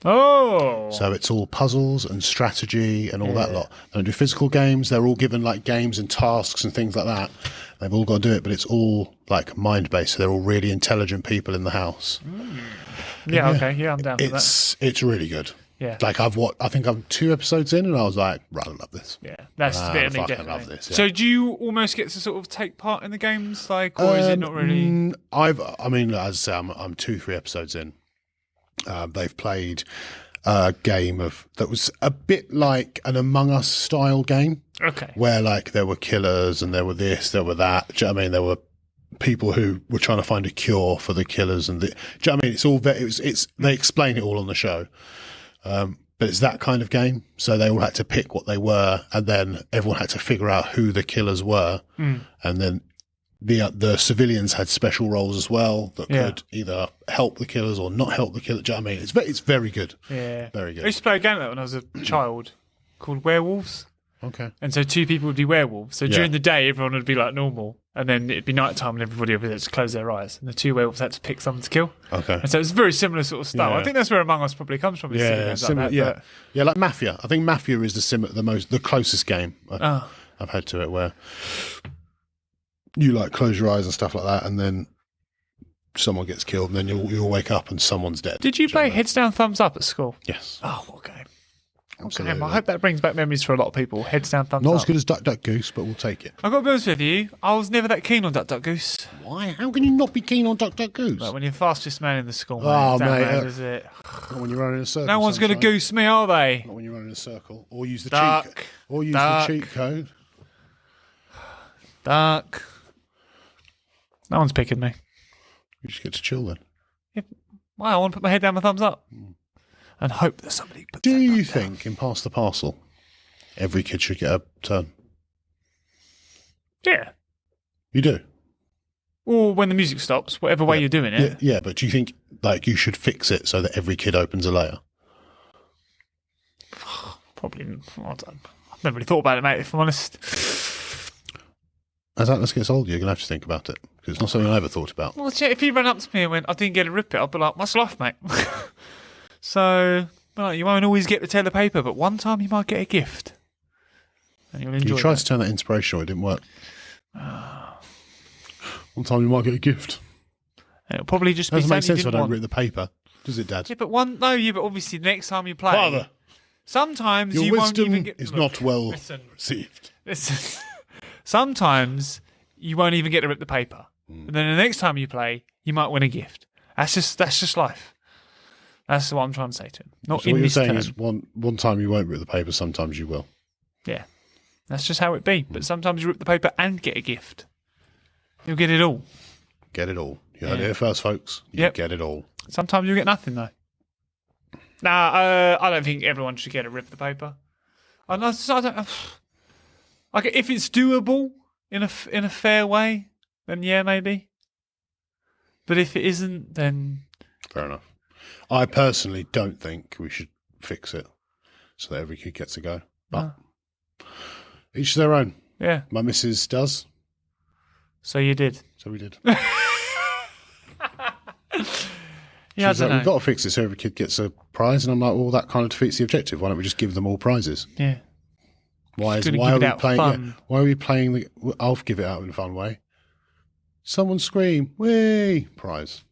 Oh. So it's all puzzles and strategy and all that lot. They don't do physical games. They're all given like games and tasks and things like that. They've all got to do it, but it's all like mind-based. So they're all really intelligent people in the house. Yeah, okay. Yeah, I'm down for that. It's really good. Yeah. Like I think I'm 2 episodes in and I was like, right, I love this. Yeah, that's a bit of me, fucking definitely. love this, yeah. So do you almost get to sort of take part in the games, like, or is it not really? I mean, as I say, I'm 2-3 episodes in. They've played a game that was a bit like an Among Us style game. Okay. Where like there were killers and there were this, there were that. Do you know what I mean? There were people who were trying to find a cure for the killers and do you know what I mean? It's all they explain it all on the show. But it's that kind of game. So they all had to pick what they were, and then everyone had to figure out who the killers were. And then the civilians had special roles as well that could either help the killers or not help the killers. Do you know what I mean? It's very good. Yeah. Very good. I used to play a game like that when I was a child called Werewolves. Okay. And so 2 people would be werewolves. So during the day, everyone would be like normal. And then it'd be night time and everybody would just close their eyes. And the 2 werewolves had to pick someone to kill. Okay. And so it's very similar sort of style. Yeah. I think that's where Among Us probably comes from. Similar, like yeah, like Mafia. I think Mafia is the closest game I've had to it, where you like close your eyes and stuff like that, and then someone gets killed, and then you'll wake up and someone's dead. Did you play Heads Down, Thumbs Up at school? Yes. Oh, what game? Absolutely. I hope that brings back memories for a lot of people. Heads Down, Thumbs Up. Not as good as Duck Duck Goose, but we'll take it. I've got to be honest with you, I was never that keen on Duck Duck Goose. Why? How can you not be keen on Duck Duck Goose? Like when you're the fastest man in the school, mate. Oh, It's that mate, bad, is it? Not when you're running in a circle. No one's going to sunshine. goose me, are they? Not when you're running in a circle. Or use the Duck. the cheat code. Duck. No one's picking me. You just get to chill then. Well, I want to put my head down, my thumbs up. And hope that somebody puts Do their you thumb down. think in Pass the Parcel, every kid should get a turn? Yeah. You do? Or when the music stops, whatever way you're doing it. Yeah, but do you think like you should fix it so that every kid opens a layer? Probably. I've never really thought about it, mate, if I'm honest. As Atlas gets older, you're going to have to think about it, because it's not something I ever thought about. Well, if he ran up to me and went, I didn't get a rip it, I'd be like, what's life, mate? So, well, you won't always get to tear the paper, but one time you might get a gift. And you'll enjoy You tried that. to turn that inspirational, it didn't work. One time you might get a gift. It'll probably just be Doesn't make something sense you if I didn't don't want. rip the paper, does it, Dad? Yeah, but obviously the next time you play, Father, sometimes your you won't wisdom even get. is Look, not well listen. received. Listen. Sometimes you won't even get to rip the paper, and then the next time you play, you might win a gift. That's just life. That's what I'm trying to say to him. Not So in what you're this saying turn. is one time you won't rip the paper, sometimes you will. Yeah, that's just how it be. But sometimes you rip the paper and get a gift. You'll get it all. Get it all. You heard it here first, folks. You Yep. get it all. Sometimes you'll get nothing though. Nah, I don't think everyone should get a rip the paper. I don't. Like if it's doable in a fair way, then yeah, maybe. But if it isn't, then Fair enough. I personally don't think we should fix it so that every kid gets a go. But each to their own. yeah. My missus does, So you did. so we did. Yeah, I She's don't like, know. we've got to fix it so every kid gets a prize. And I'm like, well, that kind of defeats the objective. Why don't we just give them all prizes? Yeah. Why Just gonna are give we it out playing? fun. Why are we playing? I'll give it out in a fun way. Someone scream, "Whee!" Prize.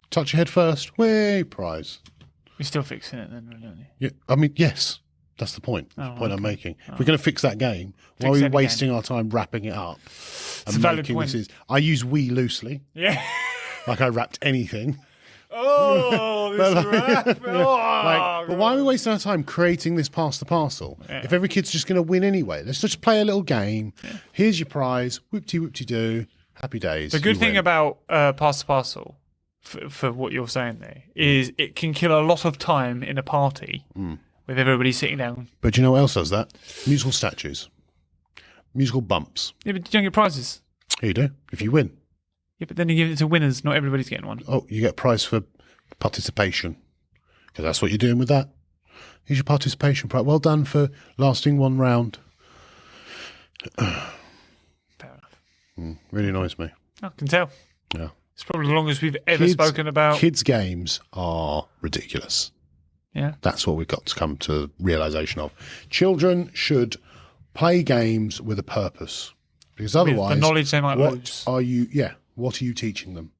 Touch your head first, "Whee!" Prize. You're still fixing it then, really, aren't you? Yeah, I mean, yes, that's the point. That's the point I'm making. If we're going to fix that game, why are we any wasting our time wrapping it up? a valid making point. I use "we" loosely, Yeah. like I wrapped anything. Oh, this rap. But why are we wasting our time creating this Pass the Parcel? If every kid's just going to win anyway, let's just play a little game. Here's your prize. Whoop-de-whoop-de-doo. Happy days. The good You thing win. about Pass the Parcel, for what you're saying there, is it can kill a lot of time in a party with everybody sitting down. But do you know what else does that? Musical statues. Musical bumps. Yeah, but you don't get prizes. Here you do. If you win. Yeah, but then you give it to winners. Not everybody's getting one. Oh, you get a prize for participation. Because that's what you're doing with that. Here's your participation prize. Well done for lasting one round. Fair enough. Really annoys me. I can tell. Yeah. It's probably the longest we've ever spoken about. Kids' games are ridiculous. Yeah. That's what we've got to come to realisation of. Children should play games with a purpose. Because otherwise, the knowledge they might what lose. are you teaching them?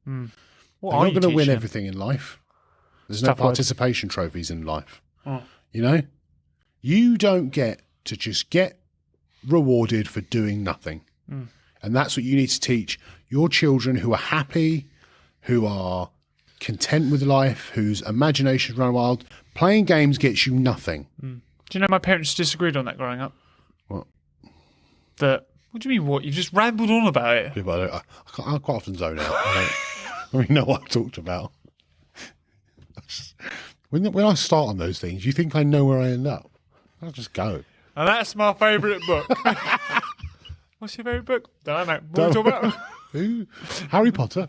What They're are not you going to win teaching? everything in life. There's no Tough word. participation trophies in life. Oh. You know? You don't get to just get rewarded for doing nothing. And that's what you need to teach your children who are happy, who are content with life, whose imaginations run wild. Playing games gets you nothing. Do you know my parents disagreed on that growing up? What? What do you mean what? You've just rambled on about it. People, I quite often zone out. I don't know what I've talked about. When I start on those things, you think I know where I end up. I'll just go. And that's my favourite book. What's your favourite book? Don't know, mate. What are we talking about? Who? Harry Potter.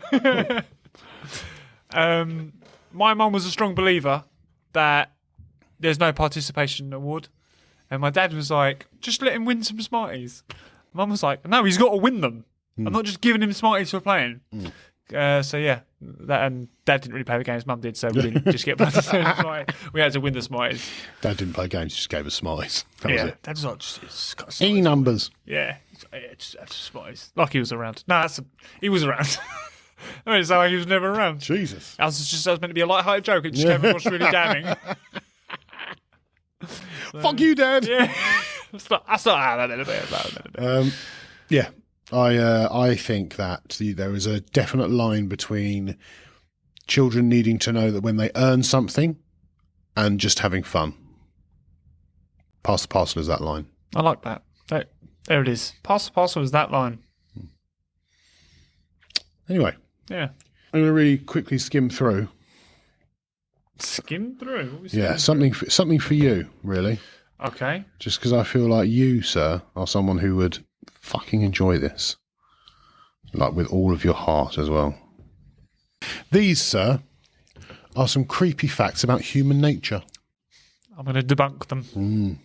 My mum was a strong believer that there's no participation award. And my dad was like, just let him win some Smarties. Mum was like, no, he's got to win them. I'm not just giving him Smarties for playing. So yeah, that and Dad didn't really play the games. Mum did, so we didn't just get Smarties. We had to win the Smarties. Dad didn't play games; just gave us Smarties. That was it. Dad's like, just got E Smarties. numbers. Yeah, just have Smarties. Like he was around. No, he was around. I mean, it's like he was never around. Jesus. That was meant to be a light-hearted joke. It just came across really damning. Fuck you, Dad. Yeah, that's not how that little bit. Yeah, I think that there is a definite line between children needing to know that when they earn something and just having fun. Pass the parcel is that line. I like that. There it is. Pass the parcel is that line. Anyway, Yeah. I'm going to really quickly skim through. Skim through. What was Yeah, skim something for you, really. through? Okay. Just because I feel like you, sir, are someone who would fucking enjoy this. Like with all of your heart as well. These, sir, are some creepy facts about human nature. I'm going to debunk them.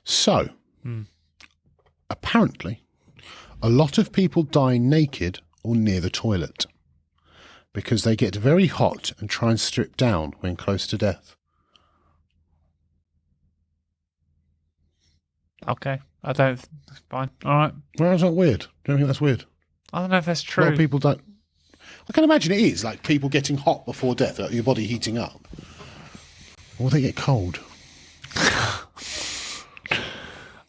So, apparently, a lot of people die naked or near the toilet because they get very hot and try and strip down when close to death. Okay. I don't. Fine. All right. Well, that's not weird. Do you think that's weird? I don't know if that's A lot true. of people don't. I can imagine it is like people getting hot before death, like your body heating up. Or they get cold.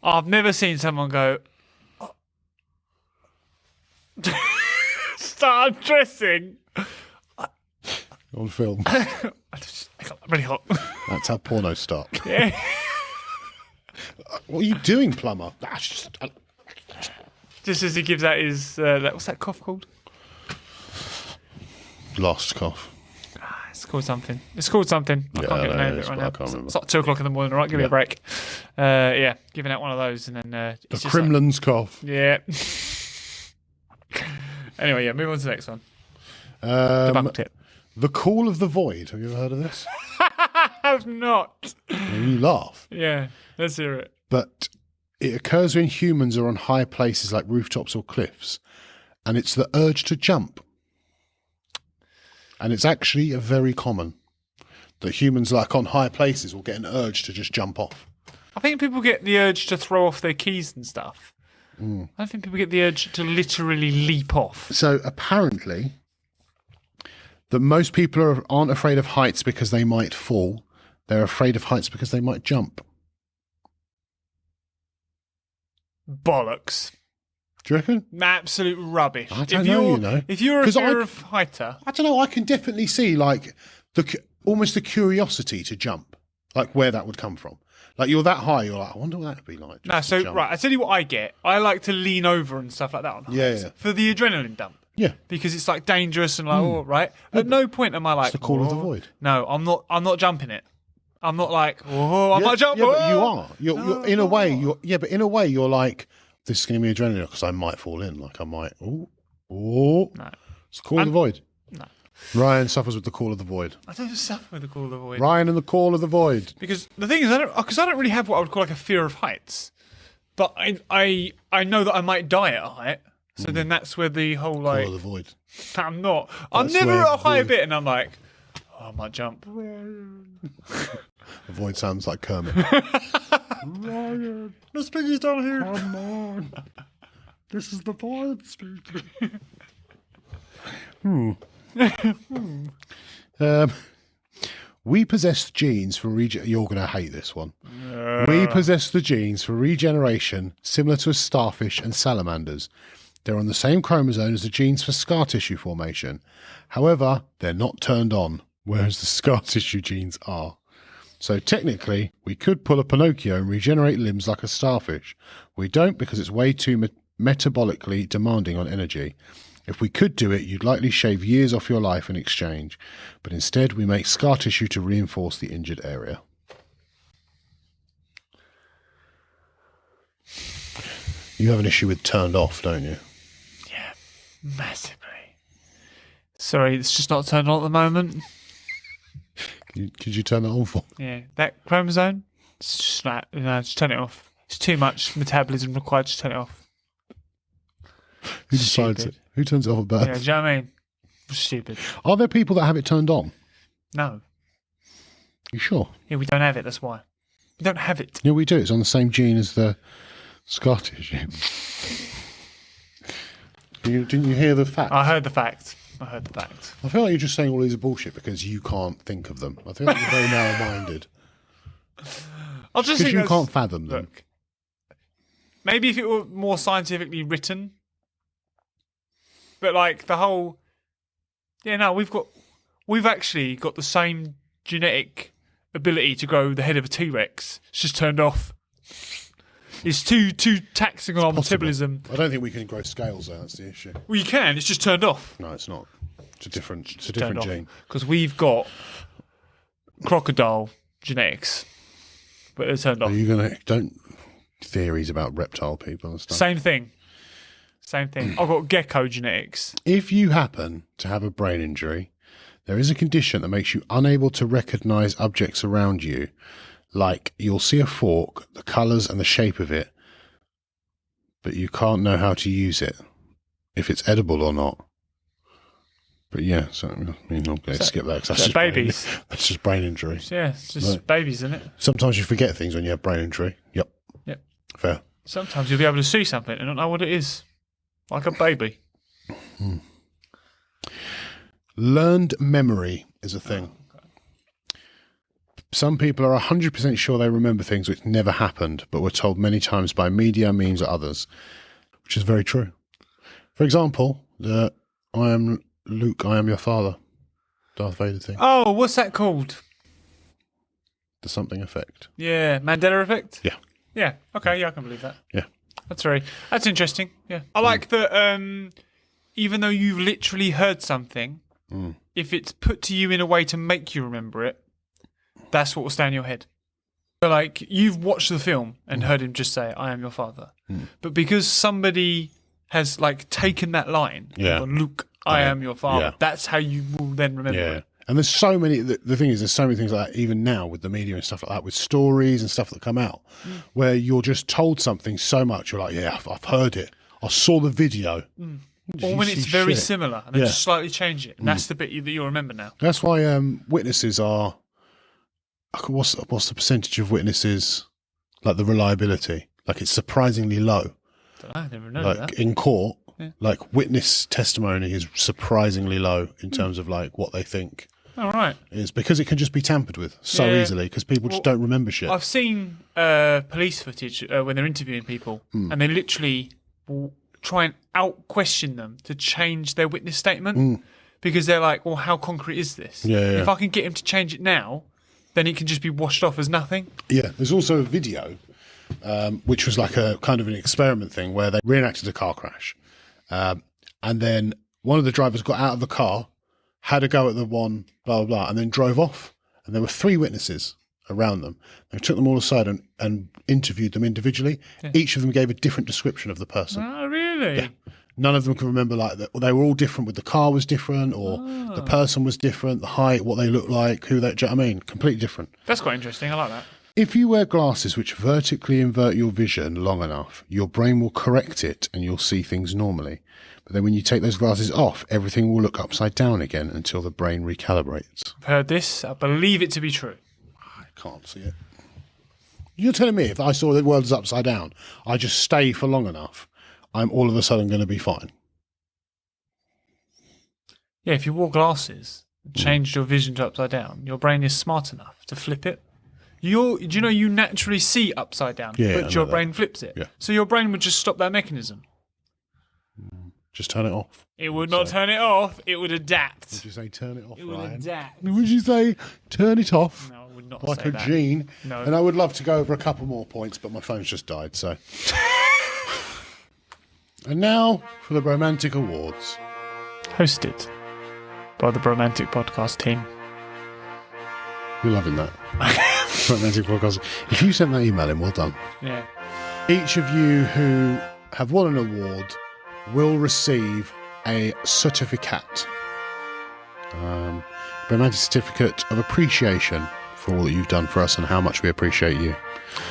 I've never seen someone go. Start undressing. On film. I'm really hot. That's how pornos start. Yeah. What are you doing, plumber? That's just. Just as he gives out his. What's that cough called? Lost cough. It's called something. I can't get the name of it right now. I can't remember. It's like 2 o'clock in the morning. All right, give me a break. Yeah, giving out one of those, and then The it's just like- Kremlin's cough. yeah. Anyway, yeah. Move on to the next one. Debunked it. The Call of the Void. Have you ever heard of this? I've not. You laugh. Yeah, let's hear it. But it occurs when humans are on high places like rooftops or cliffs, and it's the urge to jump. And it's actually very common that humans, like on high places, will get an urge to just jump off. I think people get the urge to throw off their keys and stuff. I don't think people get the urge to literally leap off. So apparently, that most people aren't afraid of heights because they might fall. They're afraid of heights because they might jump. Bollocks. Do you reckon? Absolute rubbish. I don't know, you know. If you're a 'Cause fear of heighter, I don't know. I can definitely see like almost the curiosity to jump, like where that would come from. Like you're that high, you're like, I wonder what that'd be like. no. just to So jump. right, I tell you what I get. I like to lean over and stuff like that on Yeah, heights yeah. for the adrenaline dump Yeah, because it's like dangerous and like oh right. At no point am I like the call of the "Oh." void. No, I'm not. I'm not jumping it. I'm not like oh, I might jump. Yeah, but you oh." are. You're in a way. But in a way, you're like, this is going to be adrenaline because I might fall in. Like I might. Oh, No, it's the call of the void. no. Ryan suffers with the call of the void. I don't suffer with the call of the void. Ryan and the call of the void. Because the thing is, I don't really have what I would call like a fear of heights, but I know that I might die at a height, So then that's where the whole Call like of the void. I'm not. I'm That's never where at a higher void- bit, and I'm like, oh, I might jump. The void sounds like Kermit. Ryan, the Spiggy's down here. Come on. This is the void speaking. We possess genes for You're going to hate this one. We possess the genes for regeneration, similar to starfish and salamanders. They're on the same chromosome as the genes for scar tissue formation. However, they're not turned on, whereas the scar tissue genes are. So technically, we could pull a Pinocchio and regenerate limbs like a starfish. We don't because it's way too metabolically demanding on energy. If we could do it, you'd likely shave years off your life in exchange. But instead, we make scar tissue to reinforce the injured area. You have an issue with turned off, don't you? Yeah, massively. Sorry, it's just not turned on at the moment. Could you turn that on for? Yeah, that chromosome, it's just like, just turn it off. It's too much metabolism required, just turn it off. Who decides Stupid. it? Who turns it off at birth? Yeah, do you know what I mean? Stupid. Are there people that have it turned on? No. You sure? Yeah, we don't have it, that's why. We don't have it. Yeah, we do. It's on the same gene as the scar tissue. Didn't you hear the fact? I heard the fact. I feel like you're just saying all these are bullshit because you can't think of them. I feel like you're very narrow-minded. I'll just Because think you that's- can't fathom them. Look, maybe if it were more scientifically written, but like the whole, we've actually got the same genetic ability to grow the head of a T-Rex. It's just turned off. It's too taxing on our metabolism. I don't think we can grow scales though. That's the issue. Well, you can. It's just turned off. No, it's not. It's a different Turned off. gene. Because we've got crocodile genetics, but it's turned off. Are you don't theories about reptile people and stuff? Same thing. I've got gecko genetics. If you happen to have a brain injury, there is a condition that makes you unable to recognise objects around you. Like, you'll see a fork, the colours and the shape of it, but you can't know how to use it, if it's edible or not. But yeah, so I mean, I'm going to skip that because that's just babies. That's just brain injury. Yeah, it's just Right. babies, isn't it? Sometimes you forget things when you have brain injury. Yep. Fair. Sometimes you'll be able to see something and not know what it is. Like a baby. Learned memory is a thing. Some people are 100% sure they remember things which never happened, but were told many times by media, memes, or others, which is very true. For example, the I am Luke, I am your father, Darth Vader thing. Oh, what's that called? The something effect. Yeah, Mandela effect? Yeah. Yeah, okay, yeah, I can believe that. Yeah. That's interesting. Yeah. I like that even though you've literally heard something, if it's put to you in a way to make you remember it, that's what will stay in your head. So like, you've watched the film and heard him just say, I am your father. But because somebody has like taken that line, Yeah. Luke, I am your father, Yeah. that's how you will then remember Yeah. it. And there's so many, the thing is, there's so many things like that, even now with the media and stuff like that, with stories and stuff that come out, where you're just told something so much, you're like, yeah, I've heard it. I saw the video. Or when it's very shit? similar and then Yeah. just slightly change it. And that's the bit that you'll remember now. That's why witnesses are, what's the percentage of witnesses, like the reliability? Like it's surprisingly low. I never know Like that. in court, Yeah. like witness testimony is surprisingly low in terms of like what they think All right. is, because it can just be tampered with so Yeah. easily because people just don't remember shit. I've seen police footage when they're interviewing people and they literally will try and out-question them to change their witness statement because they're like, well, how concrete is this? Yeah. If I can get him to change it now, then it can just be washed off as nothing. Yeah, there's also a video, which was like a kind of an experiment thing where they reenacted a car crash. And then one of the drivers got out of the car, had a go at the one, blah, blah, blah, and then drove off. And there were 3 witnesses around them. They took them all aside and interviewed them individually. Yeah. Each of them gave a different description of the person. Oh, really? Yeah. None of them can remember, like, they were all different, with the car was different, or the person was different, the height, what they looked like, do you know what I mean? Completely different. That's quite interesting. I like that. If you wear glasses which vertically invert your vision long enough, your brain will correct it and you'll see things normally. But then when you take those glasses off, everything will look upside down again until the brain recalibrates. I've heard this. I believe it to be true. I can't see it. You're telling me if I saw the world is upside down, I just stay for long enough, I'm all of a sudden going to be fine. Yeah, if you wore glasses, changed your vision to upside down, your brain is smart enough to flip it. Do you know you naturally see upside down, Yeah, I but know your that. brain flips it? Yeah. So your brain would just stop that mechanism. Just turn it off. It would not turn it off. It would adapt. Would you say turn it off, It would Ryan? adapt. Would you say turn it off? No, I would not Like say a that. gene. No. And I would love to go over a couple more points, but my phone's just died, so. And now for the Bromantic Awards. Hosted by the Bromantic Podcast team. You're loving that. Bromantic Podcast. If you sent that email in, well done. Yeah. Each of you who have won an award will receive a certificate. Bromantic certificate of appreciation for all that you've done for us and how much we appreciate you.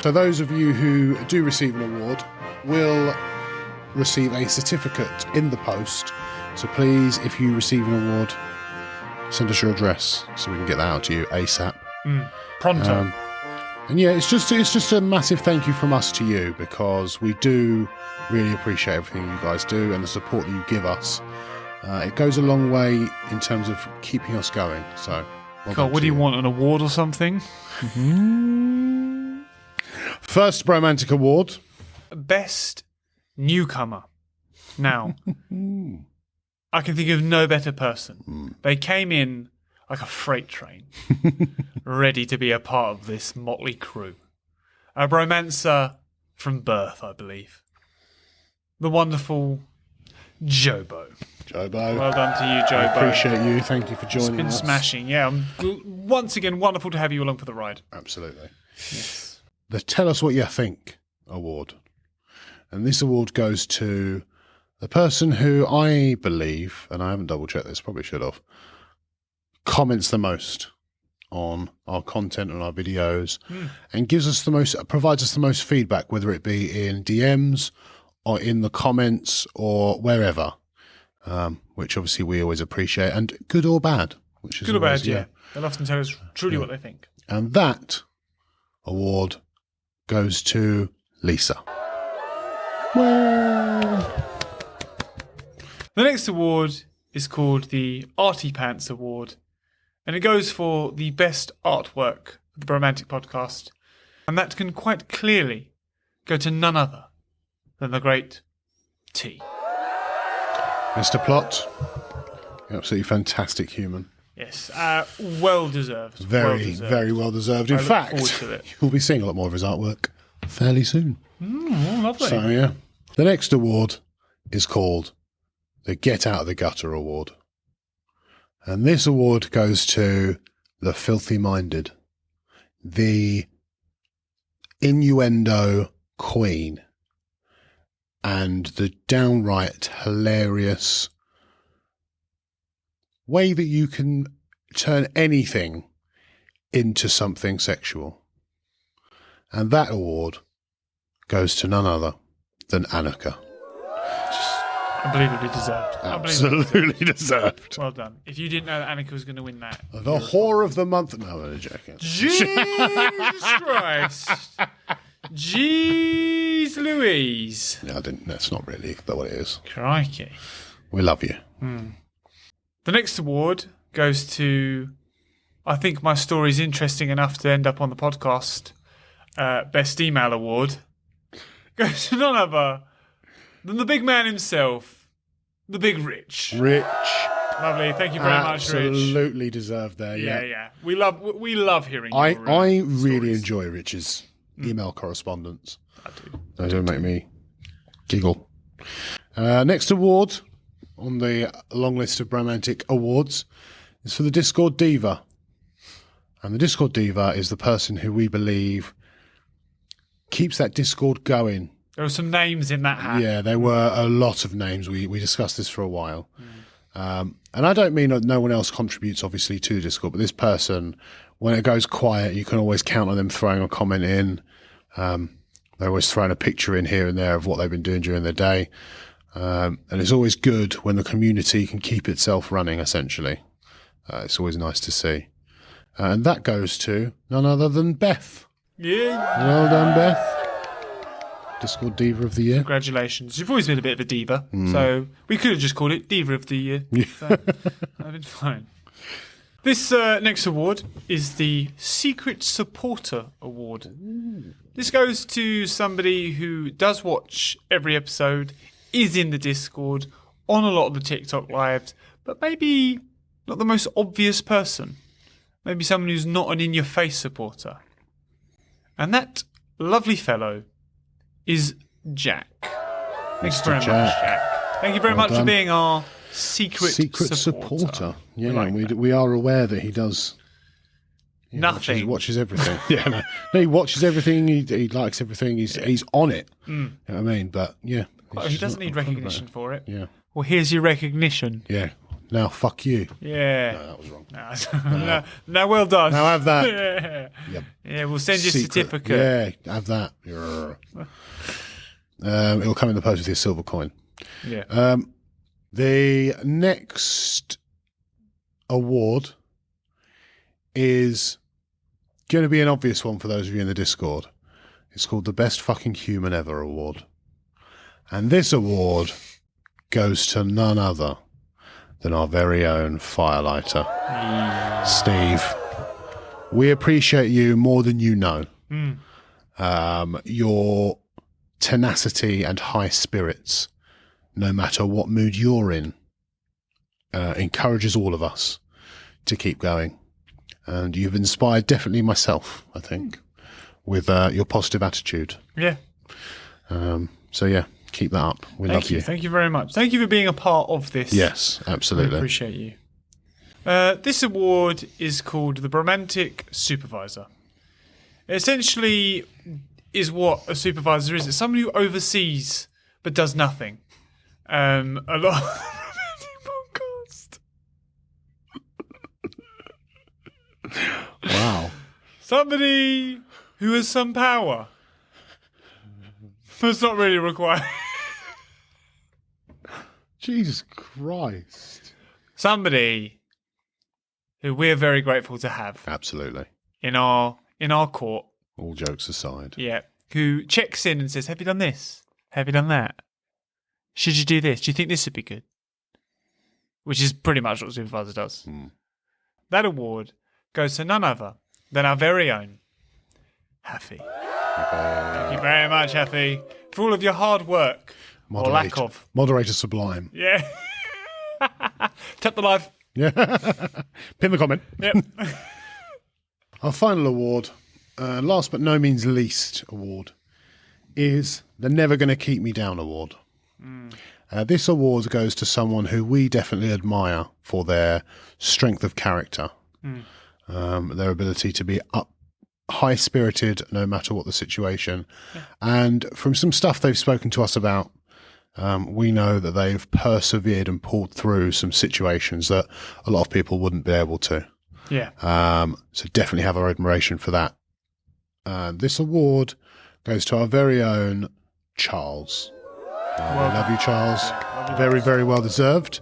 So those of you who do receive an award will receive a certificate in the post. So please, if you receive an award, send us your address so we can get that out to you ASAP. Pronto. And yeah, it's just a massive thank you from us to you, because we do really appreciate everything you guys do and the support that you give us. It goes a long way in terms of keeping us going. So, well done God, what to do you want? An award or something? First Bromantic Award. Best newcomer. Now, I can think of no better person. They came in like a freight train, ready to be a part of this motley crew. A bromancer from birth, I believe. The wonderful Jobo. Jobo. Well done to you, Jobo. Appreciate you. Thank you for It's joining been us. smashing. Yeah, once again, wonderful to have you along for the ride. Absolutely. Yes. The Tell Us What You Think award. And this award goes to the person who I believe, and I haven't double checked this, probably should have, comments the most on our content and our videos and provides us the most feedback, whether it be in DMs or in the comments or wherever, which obviously we always appreciate, and good or bad, which is Good or always, bad, yeah. They'll often tell us truly what they think. And that goes to Lisa. Well, The next award is called the Arty Pants Award, and it goes for the best artwork of the Bromantic Podcast, and that can quite clearly go to none other than the great T. Mr. Plot, absolutely fantastic human. Yes, well deserved. Very, very well deserved. In I look fact, forward to it. you'll be seeing a lot more of his artwork fairly soon. Oh, lovely. So, yeah. The next award is called the Get Out of the Gutter Award. And this award goes to the filthy minded, the innuendo queen, and the downright hilarious way that you can turn anything into something sexual. And that award goes to none other than Annika. Unbelievably deserved. Absolutely deserved. Well done. If you didn't know that Annika was going to win that. The whore of the month. No, I'm joking. Jesus Christ. Jeez Louise. No, I didn't. That's not really what it is. Crikey. We love you. The next award goes to, I think my story's interesting enough to end up on the podcast. Best Email Award goes to none other than the big man himself, the Big Rich. Rich. Lovely. Thank you very much, Rich. Absolutely deserved there. Yeah, Yeah. yeah. We love hearing I your really stories. enjoy Rich's email correspondence. I do. They do make me giggle. Next award on the long list of Bromantic awards is for the Discord Diva. And the Discord Diva is the person who we believe keeps that Discord going. There were some names in that hat. Yeah, there were a lot of names. We discussed this for a while. And I don't mean that no one else contributes, obviously, to Discord, but this person when it goes quiet, you can always count on them throwing a comment in. They're always throwing a picture in here and there of what they've been doing during the day. And it's always good when the community can keep itself running, essentially. It's always nice to see. And that goes to none other than Beth. Yeah. Well done, Beth. Discord Diva of the Year. Congratulations. You've always been a bit of a diva, so we could have just called it Diva of the Year. So I've been fine. This next award is the Secret Supporter Award. This goes to somebody who does watch every episode, is in the Discord, on a lot of the TikTok lives, but maybe not the most obvious person. Maybe someone who's not an in-your-face supporter. And that lovely fellow is Jack. Thank you very much, Jack. Thank you very much for being our secret supporter. Yeah, like we are aware that he does nothing. Watches everything. No, he watches everything. He likes everything. He's on it. You know what I mean? But yeah, Well, he doesn't need recognition for it. Yeah. Well, here's your recognition. Yeah. Now, fuck you. Yeah. No, that was wrong. No, well done. Now have that. Yeah. Yep. Yeah, we'll send you a certificate. Yeah, have that. It'll come in the post with your silver coin. Yeah. The next award is going to be an obvious one for those of you in the Discord. It's called the Best Fucking Human Ever Award. And this award goes to none other than our very own firelighter, Steve. We appreciate you more than you know. Your tenacity and high spirits, no matter what mood you're in, encourages all of us to keep going. And you've inspired definitely myself, I think, with your positive attitude. Yeah. So yeah, keep that up. We love you. Thank you very much. Thank you for being a part of this. Yes, absolutely. I appreciate you. This award is called the Bromantic Supervisor. It essentially is what a supervisor is. It's someone who oversees but does nothing. A lot of the Bromantic podcast. Wow. Somebody who has some power. But it's not really required. Jesus Christ. Somebody who we're very grateful to have Absolutely. in our court. All jokes aside. Yeah. Who checks in and says, have you done this? Have you done that? Should you do this? Do you think this would be good? Which is pretty much what a supervisor does. That award goes to none other than our very own Haffy. Thank you very much, Haffy, for all of your hard work. Or lack of. Moderator Sublime. Yeah. Tap the live. Yeah. Pin the comment. Yep. Our final award, last but no means least award, is the Never Gonna Keep Me Down award. This award goes to someone who we definitely admire for their strength of character, their ability to be high-spirited no matter what the situation. And from some stuff they've spoken to us about, we know that they've persevered and pulled through some situations that a lot of people wouldn't be able to. Yeah. So definitely have our admiration for that. This award goes to our very own Charles. We love you, Charles. Very, very well deserved.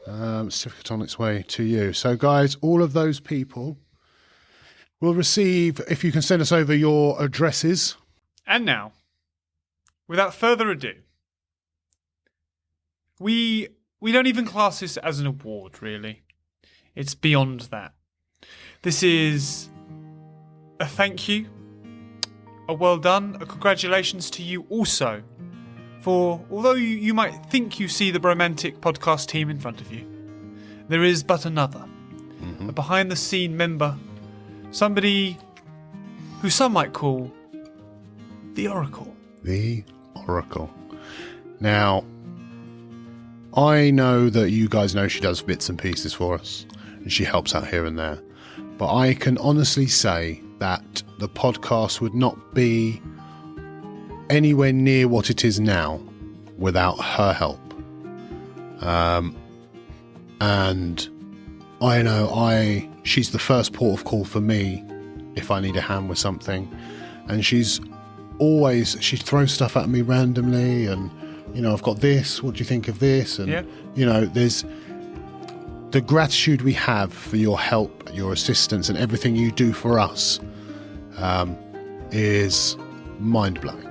Certificate on its way to you. So, guys, all of those people will receive, if you can send us over your addresses. And now, without further ado, we don't even class this as an award, really. It's beyond that. This is a thank you, a well done, a congratulations to you also. For although you might think you see the Bromantic Podcast team in front of you, there is but another, a behind-the-scene member, somebody who some might call the Oracle. The Oracle. Now, I know that you guys know she does bits and pieces for us, and she helps out here and there. But I can honestly say that the podcast would not be anywhere near what it is now without her help. And I know I she's the first port of call for me if I need a hand with something. And she throws stuff at me randomly, and I've got this, what do you think of this? And there's the gratitude we have for your help, your assistance, and everything you do for us is mind-blowing.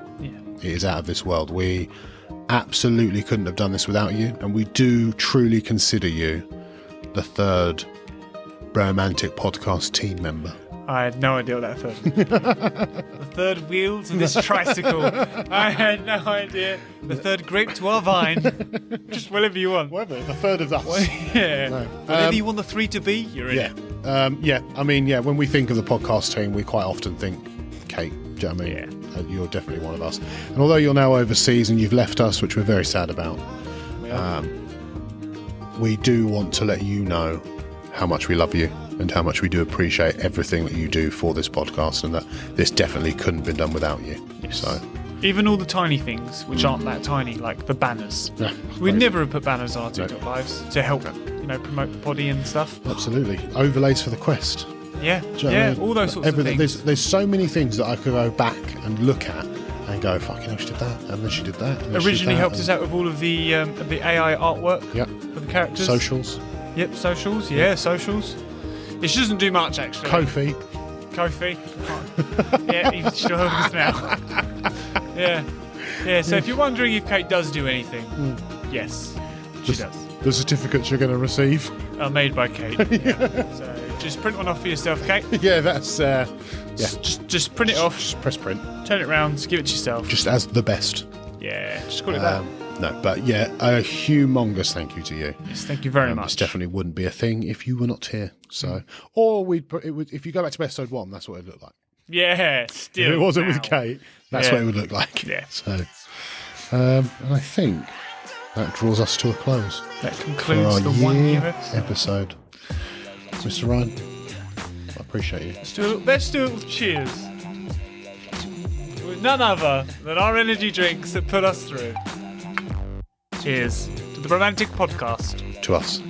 It is out of this world. We absolutely couldn't have done this without you, and we do truly consider you the third Bromantic Podcast team member. I had no idea what that third was. The third wheels of this tricycle. I had no idea. The third grape to our vine. Just whatever you want. Whatever, the third of us. Yeah. No. Whatever you want the three to be, you're in it. When we think of the podcast team, we quite often think Kate. Do you know what I mean? You're definitely one of us. And although you're now overseas and you've left us, which we're very sad about, we do want to let you know how much we love you and how much we do appreciate everything that you do for this podcast, and that this definitely couldn't have been done without you. Yes. So, even all the tiny things, which aren't that tiny, like the banners. Yeah, We'd crazy. never have put banners on our TikTok lives to help, promote the poddy and stuff. Absolutely. Overlays for the quest. Yeah, Do you know what I mean? all those sorts of things. There's so many things that I could go back and look at and go, fucking hell, she did that, and then she did that. And then she did Originally that, helped and- us out with all of the AI artwork for the characters. Socials. Yep, socials. Yeah, socials. It doesn't do much, actually. Kofi. Yeah, he's still helping us now. Yeah, so if you're wondering if Kate does do anything, yes, she does. The certificates you're going to receive. Are made by Kate. So just print one off for yourself, Kate. Yeah, that's... Just print it off, Just press print. turn it round, give it to yourself. Just as the best. Yeah, just call it that. No, but yeah, a humongous thank you to you. Yes, thank you very This much. definitely wouldn't be a thing if you were not here. So, or we'd put it would, if you go back to episode 1, that's what it looked like. Yeah, still. If it wasn't now. with Kate, that's Yeah. what it would look like. Yeah. So, and I think that draws us to a close That for concludes our the 1 year year episode. Mr. Ryan, I appreciate you. Let's do a little cheers. With none other than our energy drinks that put us through. Cheers to the Bromantic Podcast. To us.